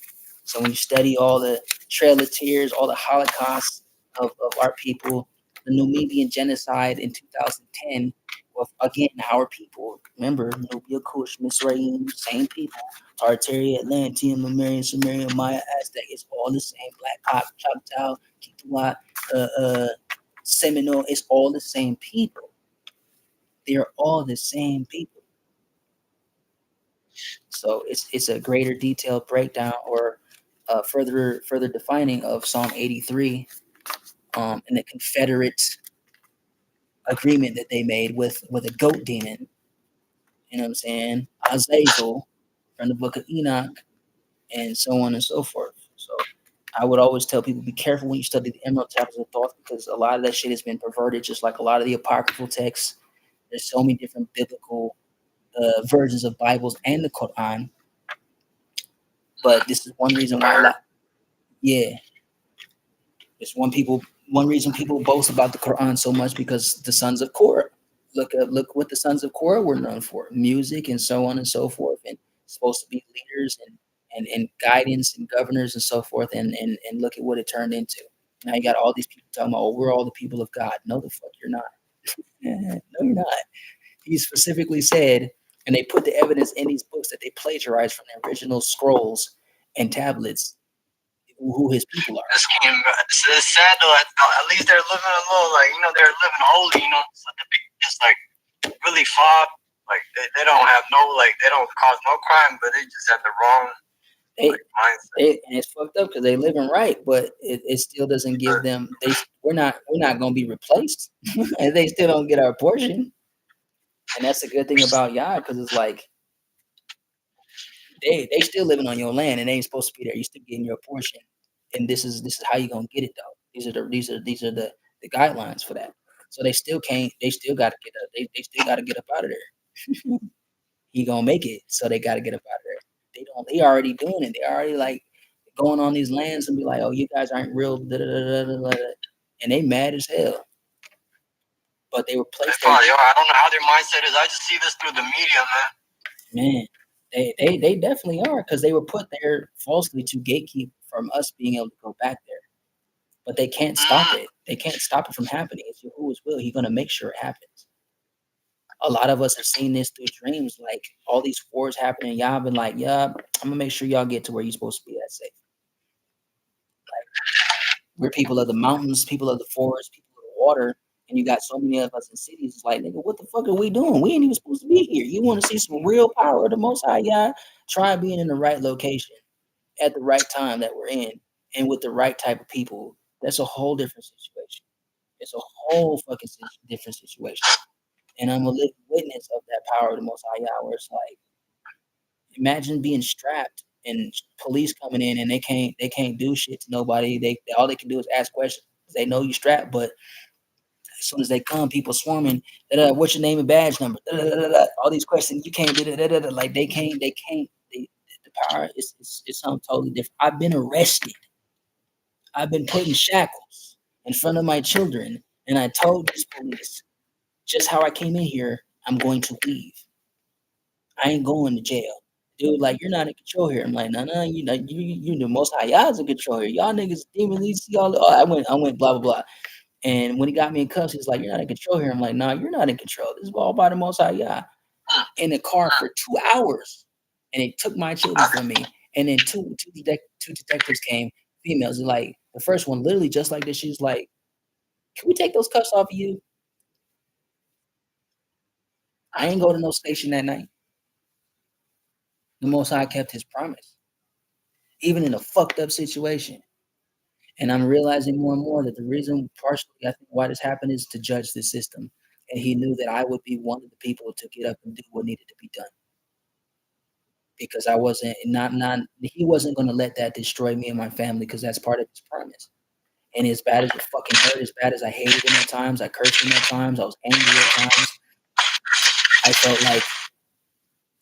Speaker 1: So when you study all the Trail of Tears, all the Holocausts of our people, the Numidian genocide in 2010, with again our people. Remember, Nubia, Kush, Mizraim, same people. Tartaria, Atlantean, Lemurian, Sumerian, Maya, Aztec. It's all the same. Black Hawk, Choctaw, Kituwa, Seminole. It's all the same people. They're all the same people. So it's a greater detailed breakdown, or further defining of Psalm 83, and the Confederate agreement that they made with a goat demon. You know what I'm saying? Azazel from the book of Enoch, and so on and so forth. So I would always tell people, be careful when you study the Emerald Tablets of Thought, because a lot of that shit has been perverted, just like a lot of the apocryphal texts. There's so many different biblical versions of Bibles and the Quran. But this is one reason why a lot, yeah, it's one reason people boast about the Quran so much, because the sons of Korah. Look what the sons of Korah were known for: music and so on and so forth, and supposed to be leaders and guidance and governors and so forth. And look at what it turned into. Now you got all these people talking about, oh, we're all the people of God. No, the fuck you're not. No, you're not. He specifically said, and they put the evidence in these books that they plagiarized from the original scrolls and tablets, who his people are.
Speaker 4: It's sad though. At least they're living a little, like, you know, they're living holy. You know, so the people just like really fought. Like they don't have no, like, they don't cause no crime, but they just have the wrong mindset.
Speaker 1: And it's fucked up because they living right, but it still doesn't give them. We're not gonna be replaced, and they still don't get our portion. And that's the good thing about Yah, because it's like they still living on your land and they ain't supposed to be there. You still getting your portion, and this is how you gonna get it though. These are the guidelines for that. So they still can't. They still got to get up. They still got to get up out of there. He gonna make it, so they got to get up out of there. They don't. They already doing it. They already like going on these lands and be like, oh, you guys aren't real, da, da, da, da, da, and they mad as hell. But they were placed there.
Speaker 4: I don't know how their mindset is. I just see this through the media,
Speaker 1: man. They definitely are, because they were put there falsely to gatekeep from us being able to go back there. But they can't stop it. They can't stop it from happening. It's Yahuwah's will. He's gonna make sure it happens. A lot of us have seen this through dreams, like all these wars happening. Y'all been like, yeah, I'm gonna make sure y'all get to where you're supposed to be at safe. Like, we're people of the mountains, people of the forest, people of the water, and you got so many of us in cities. It's like, nigga, what the fuck are we doing? We ain't even supposed to be here. You want to see some real power of the Most High, y'all? Try being in the right location at the right time that we're in, and with the right type of people. That's a whole different situation. It's a whole fucking different situation. And I'm a living witness of that power of the Most High Yah, where it's like, imagine being strapped and police coming in and they can't do shit to nobody. They all they can do is ask questions. They know you strapped, but as soon as they come, people swarming. What's your name and badge number? All these questions, you can't do that. Like they can't. The power is something totally different. I've been arrested. I've been put in shackles in front of my children, and I told these police just how I came in here. I'm going to leave. I ain't going to jail. Dude, like, you're not in control here. I'm like, no, you know, you the Most High Yah's in control here. Y'all niggas demons, y'all. Oh, I went, blah blah blah. And when he got me in cuffs, he's like, you're not in control here. I'm like, nah, you're not in control. This is all by the Most High Yah. In the car for 2 hours, and they took my children from me. And then two detectives came, females. Like, the first one, literally just like this. She's like, can we take those cuffs off of you? I ain't go to no station that night. The Most High kept his promise, even in a fucked up situation. And I'm realizing more and more that the reason, partially, I think, why this happened is to judge the system. And he knew that I would be one of the people to get up and do what needed to be done. Because I wasn't, he wasn't going to let that destroy me and my family, because that's part of his promise. And as bad as it fucking hurt, as bad as I hated him at times, I cursed him at times, I was angry at times, I felt like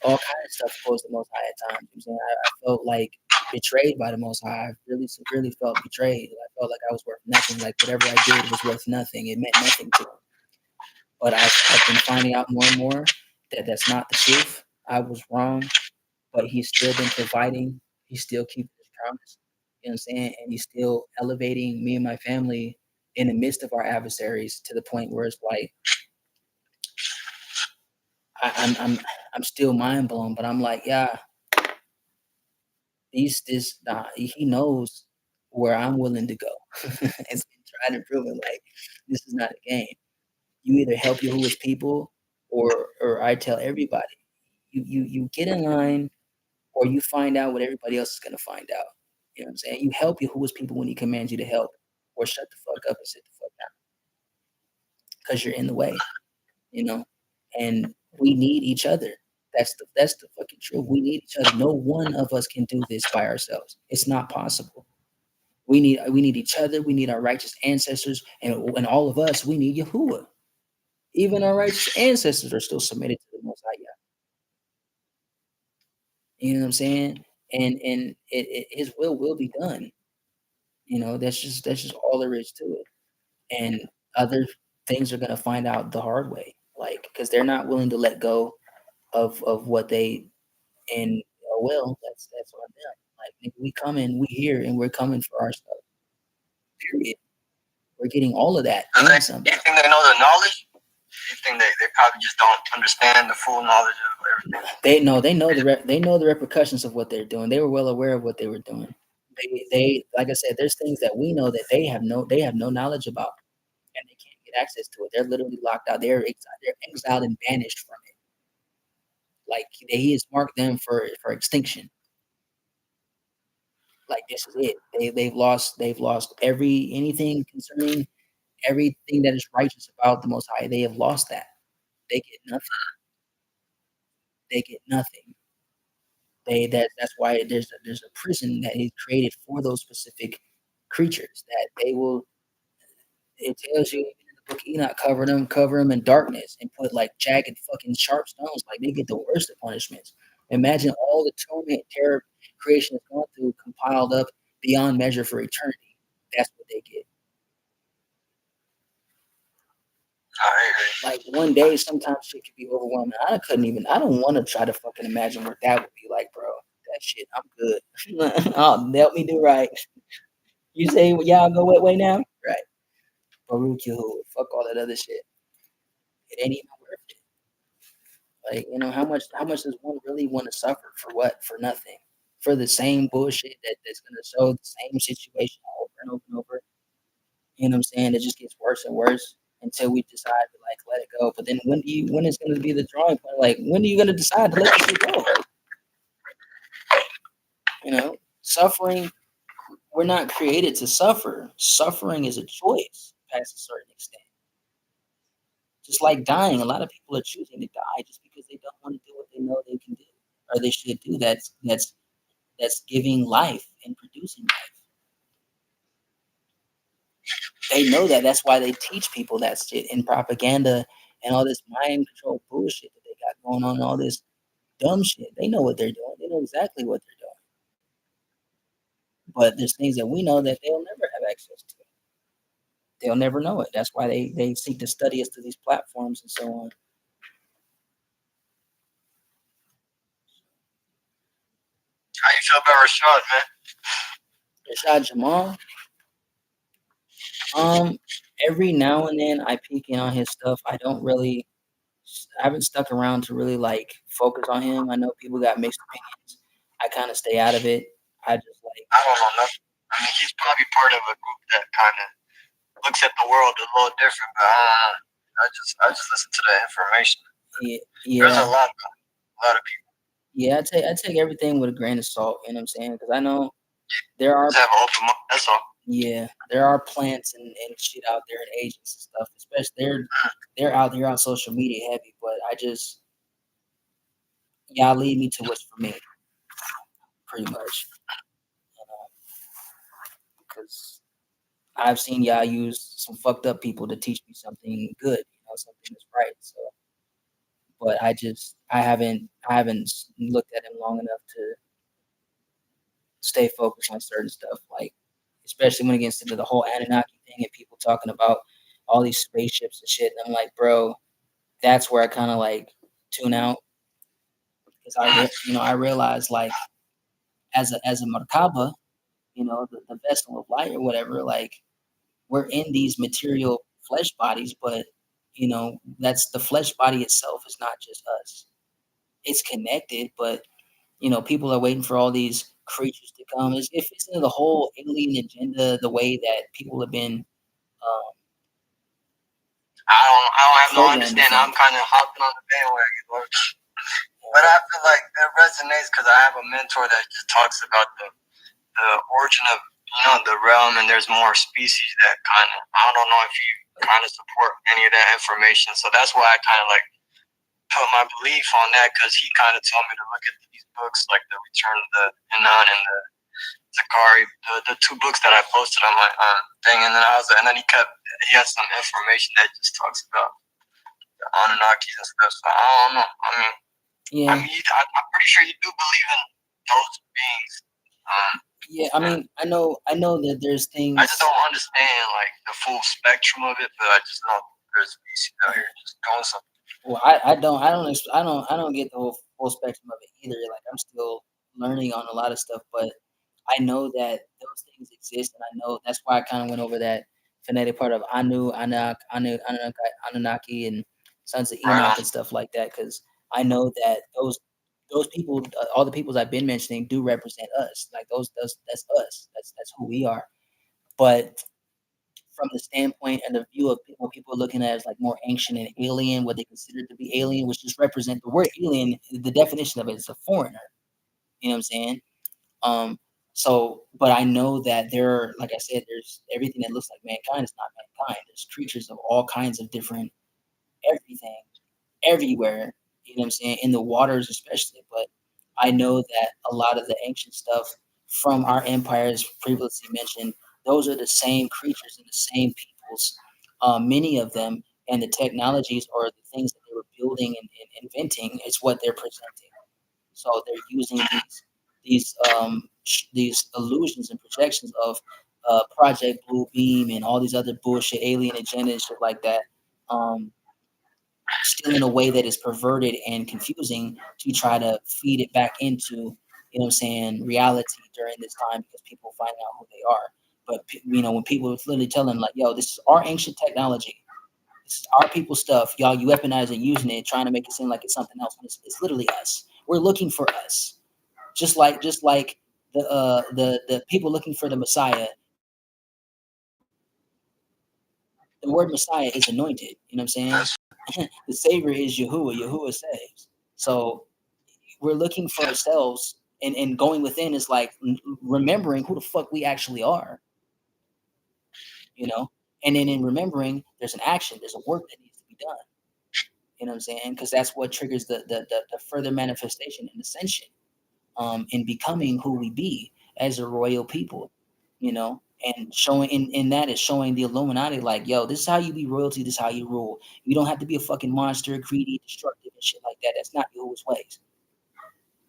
Speaker 1: all kinds of stuff goes the Most High at times. You know, I felt like betrayed by the Most High. I really severely felt betrayed. I felt like I was worth nothing. Like whatever I did was worth nothing. It meant nothing to him. But I've been finding out more and more that that's not the truth. I was wrong, but he's still been providing. He's still keeping his promise. You know what I'm saying? And he's still elevating me and my family in the midst of our adversaries to the point where it's like, I'm still mind blown, but I'm like, yeah, he knows where I'm willing to go. It's been tried and proven. Like, this is not a game. You either help Yahuwah's people, or I tell everybody, you get in line, or you find out what everybody else is gonna find out. You know what I'm saying? You help Yahuwah's people when he commands you to help, or shut the fuck up and sit the fuck down, because you're in the way. You know, and we need each other. That's the fucking truth. We need each other. No one of us can do this by ourselves. It's not possible. We need each other. We need our righteous ancestors, and all of us. We need Yahuwah. Even our righteous ancestors are still submitted to the Most High. You know what I'm saying? And His will be done. You know, that's just all there is to it. And other things are gonna find out the hard way, like because they're not willing to let go of what they and oh well, that's on them. Like nigga, we coming, we here, and we're coming for our stuff. Period. We're getting all of that and something.
Speaker 4: You think they know the knowledge? You think they probably just don't understand the full knowledge of everything?
Speaker 1: They know the repercussions of what they're doing. They were well aware of what they were doing. They like I said, there's things that we know that they have no knowledge about, and they can't get access to it. They're literally locked out. They're exiled and banished from it. Like He has marked them for extinction. Like this is it. They've lost anything concerning everything that is righteous about the Most High. They have lost that. They get nothing. They get nothing. That's why there's a prison that is created for those specific creatures that they will. It tells you in the book of Enoch, cover them in darkness and put like jagged fucking sharp stones. Like they get the worst of punishments. Imagine all the torment, terror creation has gone through, compiled up beyond measure for eternity. That's what they get. Like one day, sometimes shit could be overwhelming. I don't want to try to fucking imagine what that would be like, bro. That shit, I'm good. Oh, help me do right. You say, well, y'all go what way now? Right. Baruch Yahuwah. Fuck all that other shit. It ain't even worth it. Like, you know, how much does one really want to suffer for what? For nothing. For the same bullshit that's gonna show the same situation over and over and over. You know what I'm saying? It just gets worse and worse until we decide to like let it go. But then when is gonna be the drawing point? Like when are you gonna decide to let this shit go? You know, suffering, we're not created to suffer. Suffering is a choice past a certain extent. Just like dying, a lot of people are choosing to die just because they don't want to do what they know they can do or they should do. That's giving life and producing life. They know that. That's why they teach people that shit in propaganda and all this mind control bullshit that they got going on and all this dumb shit. They know what they're doing. They know exactly what they're doing. But there's things that we know that they'll never have access to. They'll never know it. That's why they seek to study us through these platforms and so on.
Speaker 4: How you feel about Rashad, man?
Speaker 1: Rashad Jamal. Every now and then I peek in on his stuff. I haven't stuck around to really like focus on him. I know people got mixed opinions. I kind of stay out of it. I just like.
Speaker 4: I don't know nothing. I mean, he's probably part of a group that kind of looks at the world a little different, but I just listen to the information.
Speaker 1: Yeah.
Speaker 4: There's a lot of people.
Speaker 1: Yeah, I take everything with a grain of salt. You know what I'm saying? Because I know there are.
Speaker 4: Just have an open mind. That's all.
Speaker 1: Yeah, there are plants and shit out there and agents and stuff. Especially they're out there on social media heavy. But I just y'all lead me to what's for me, pretty much. Because I've seen y'all use some fucked up people to teach me something good. You know, something that's right. So, but I haven't looked at him long enough to stay focused on certain stuff, like especially when it gets into the whole Anunnaki thing and people talking about all these spaceships and shit. And I'm like, bro, that's where I kind of like tune out because I realize like as a Merkaba, you know, the vessel of light or whatever, like we're in these material flesh bodies, but you know, that's the flesh body itself is not just us. It's connected, but you know, people are waiting for all these creatures to come. If it's in the whole alien agenda, the way that people have been.
Speaker 4: I don't have no understanding. I'm kind of hopping on the bandwagon, but I feel like it resonates because I have a mentor that just talks about the origin of the realm, and there's more species that kind of. I don't know if you kind of support any of that information, so that's why I kind of like put my belief on that because he kind of told me to look at these books like the Return of the Anon and Zakari, the two books that I posted on my thing, and then he had some information that just talks about the Anunnakis and stuff. So I don't know.
Speaker 1: Yeah.
Speaker 4: I'm pretty sure you do believe in those beings.
Speaker 1: Yeah, I mean, I know that there's things.
Speaker 4: I just don't understand like the full spectrum of it, but I just know there's species out here just doing something.
Speaker 1: Well, I don't get the whole full spectrum of it either. Like I'm still learning on a lot of stuff, but I know that those things exist, and I know that's why I kind of went over that phonetic part of Anunnaki, and Sons of Enoch and stuff like that, because I know that those people, all the peoples I've been mentioning, do represent us. Like that's us. That's who we are. But from the standpoint and the view of what people are looking at as like more ancient and alien, what they consider to be alien, which just represent the word alien. The definition of it is a foreigner. You know what I'm saying? So, but I know that like I said, there's everything that looks like mankind is not mankind. There's creatures of all kinds of different everything everywhere. You know what I'm saying? In the waters, especially. But I know that a lot of the ancient stuff from our empires previously mentioned, those are the same creatures and the same peoples, many of them, and the technologies or the things that they were building and inventing is what they're presenting. So they're using these illusions and projections of Project Blue Beam and all these other bullshit alien agenda and shit like that. Still in a way that is perverted and confusing to try to feed it back into, you know what I'm saying, reality during this time because people find out who they are. But, you know, when people literally tell them, like, yo, this is our ancient technology. This is our people's stuff. Y'all, you weaponize it, using it, trying to make it seem like it's something else. It's literally us. We're looking for us. Just like the people looking for the Messiah. The word Messiah is anointed. You know what I'm saying? The Savior is Yahuwah. Yahuwah saves. So we're looking for ourselves, and going within is like remembering who the fuck we actually are. You know? And then in remembering, there's an action, there's a work that needs to be done. You know what I'm saying? Because that's what triggers the further manifestation and ascension, in becoming who we be as a royal people, you know, and showing in that is showing the Illuminati, like, yo, this is how you be royalty, this is how you rule. You don't have to be a fucking monster, greedy, destructive, and shit like that. That's not Yahuwah's ways.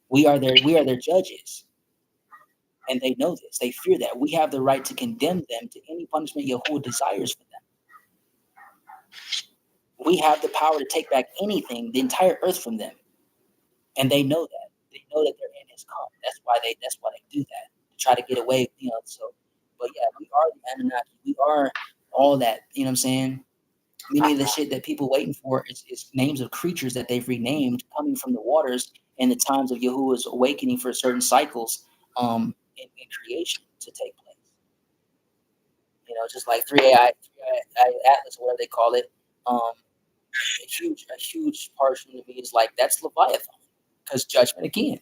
Speaker 1: We are their judges. And they know this. They fear that. We have the right to condemn them to any punishment Yahuwah desires for them. We have the power to take back anything, the entire earth from them. And they know that. They know that their end has come. That's why they do that. To try to get away, you know. So, but yeah, we are the Anunnaki. We are all that, you know what I'm saying? Many of the shit that people waiting for is names of creatures that they've renamed coming from the waters in the times of Yahuwah's awakening for certain cycles in creation to take place. You know, just like 3AI Atlas, or whatever they call it. A huge portion of me is like, that's Leviathan, because judgment again.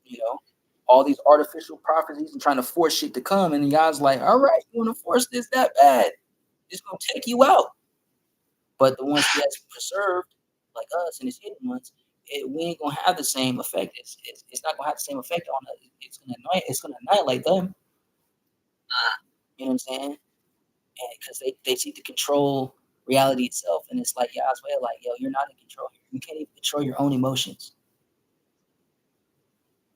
Speaker 1: You know, all these artificial prophecies and trying to force shit to come, and the guy's like, all right, you want to force this that bad? It's gonna take you out. But the ones he has preserved, like us and his hidden ones, we ain't gonna have the same effect. It's not gonna have the same effect on us. It's gonna annihilate them. You know what I'm saying? And because they seek to control reality itself, and it's like Yah's like, yo, you're not in control here. You can't even control your own emotions.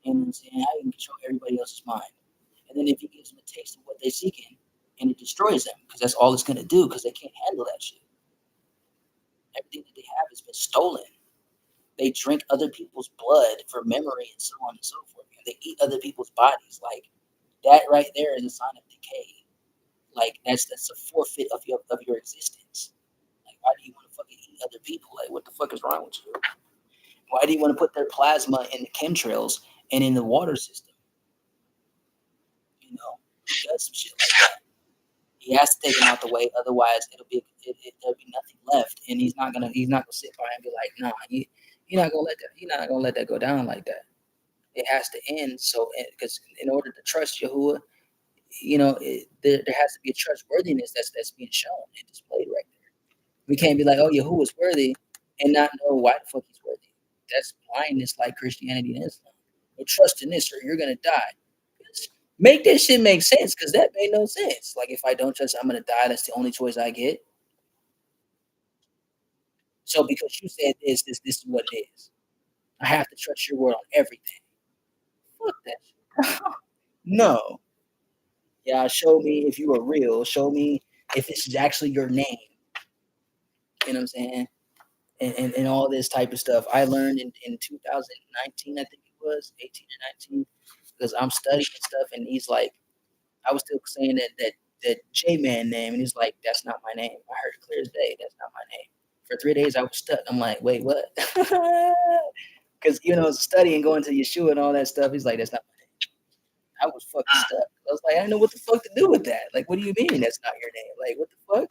Speaker 1: You know what I'm saying? How you can control everybody else's mind? And then if you give them a taste of what they're seeking, and it destroys them, because that's all it's gonna do, because they can't handle that shit. Everything that they have has been stolen. They drink other people's blood for memory and so on and so forth. And they eat other people's bodies. Like that right there is a sign of decay. Like that's a forfeit of your existence. Like, why do you want to fucking eat other people? Like, what the fuck is wrong with you? Why do you want to put their plasma in the chemtrails and in the water system? You know, he does some shit like that. He has to take him out the way, otherwise there'll be nothing left, and he's not gonna sit by and be like, nah, you're not gonna let that go down like that. It has to end. So, because in order to trust Yahuwah, you know, there has to be a trustworthiness that's being shown and displayed right there. We can't be like, oh, Yahuwah's worthy, and not know why the fuck he's worthy. That's blindness, like Christianity and Islam. Well, trust in this, or you're gonna die. Make this shit make sense, because that made no sense. Like, if I don't trust, I'm gonna die. That's the only choice I get. So because you said this is what it is. I have to trust your word on everything. Fuck that shit. No. Yeah, show me if you are real. Show me if this is actually your name. You know what I'm saying? And all this type of stuff. I learned in 2019, I think it was 18 or 19, because I'm studying stuff, and he's like, I was still saying that J Man name, and he's like, that's not my name. I heard it clear as day. That's not my name. For 3 days, I was stuck. I'm like, wait, what? Because studying, going to Yeshua and all that stuff. He's like, that's not my name. I was fucking stuck. I was like, I didn't know what the fuck to do with that. Like, what do you mean that's not your name? Like, what the fuck?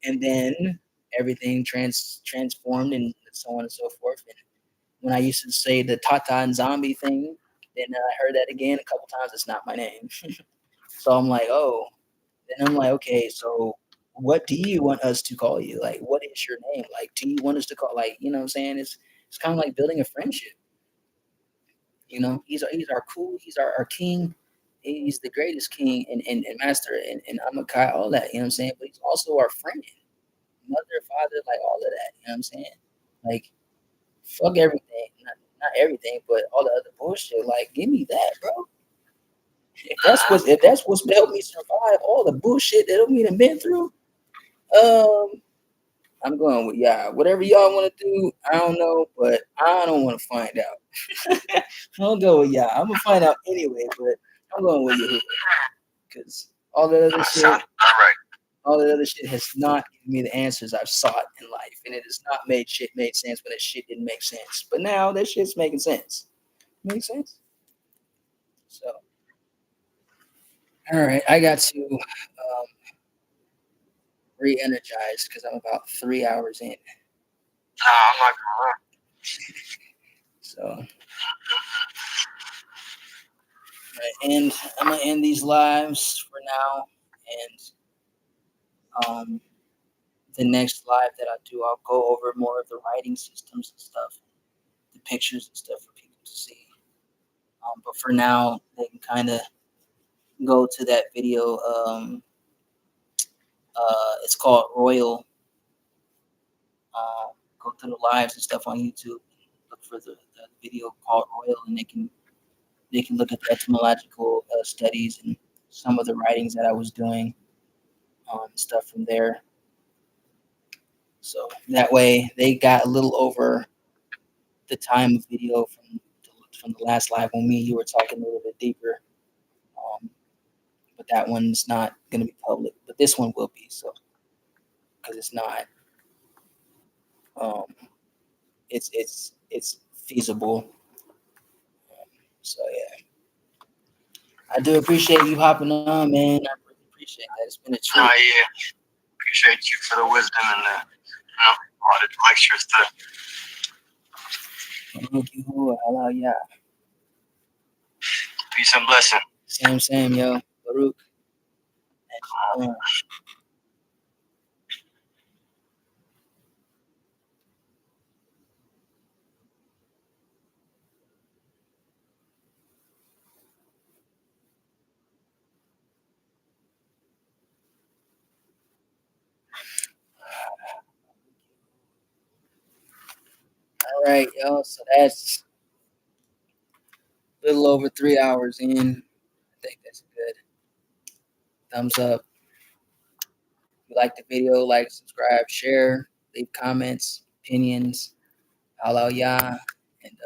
Speaker 1: And then everything transformed and so on and so forth. And when I used to say the TARTATYAN zombie thing, then I heard that again a couple times. It's not my name. So I'm like, oh. Then I'm like, okay, so what do you want us to call you? Like, what is your name? Like, do you want us to call, like, you know what I'm saying? It's kind of like building a friendship. He's our cool, he's our king. He's the greatest king and master and Amakai, all that, you know what I'm saying? But he's also our friend, mother, father, like all of that, you know what I'm saying? Like, fuck everything. Not everything, but all the other bullshit. Like, give me that, bro. If that's what's helped me survive all the bullshit that we done been through, I'm going with y'all. Whatever y'all want to do, I don't know, but I don't want to find out. I'll go with y'all. I'm gonna find out anyway, but I'm going with you because all that other shit has not given me the answers I've sought in life, and it has not made sense when that shit didn't make sense. But now that shit's making sense. Makes sense. So, all right, I got to re-energize because I'm about 3 hours in.
Speaker 4: I'm not gonna lie.
Speaker 1: So, I'm gonna end these lives for now, and the next live that I do, I'll go over more of the writing systems and stuff, the pictures and stuff for people to see. But for now, they can kind of go to that video. It's called Royal. Go to the lives and stuff on YouTube. Look for the video called Royal, and they can look at the etymological studies and some of the writings that I was doing, stuff from there. So that way, they got a little over the time of video from the last live when me and you were talking a little bit deeper. But that one's not going to be public. But this one will be, so because it's not. It's feasible. So yeah, I do appreciate you hopping on, man. I really appreciate that. It's been a treat.
Speaker 4: Yeah. Appreciate you for the wisdom and all the lectures too.
Speaker 1: Thank you. Hello, yeah.
Speaker 4: Peace and blessing.
Speaker 1: Same, yo. Baruch. All right, yo. So that's a little over 3 hours in. I think that's good. Thumbs up. If you like the video, like, subscribe, share, leave comments, opinions. Hello, yeah. And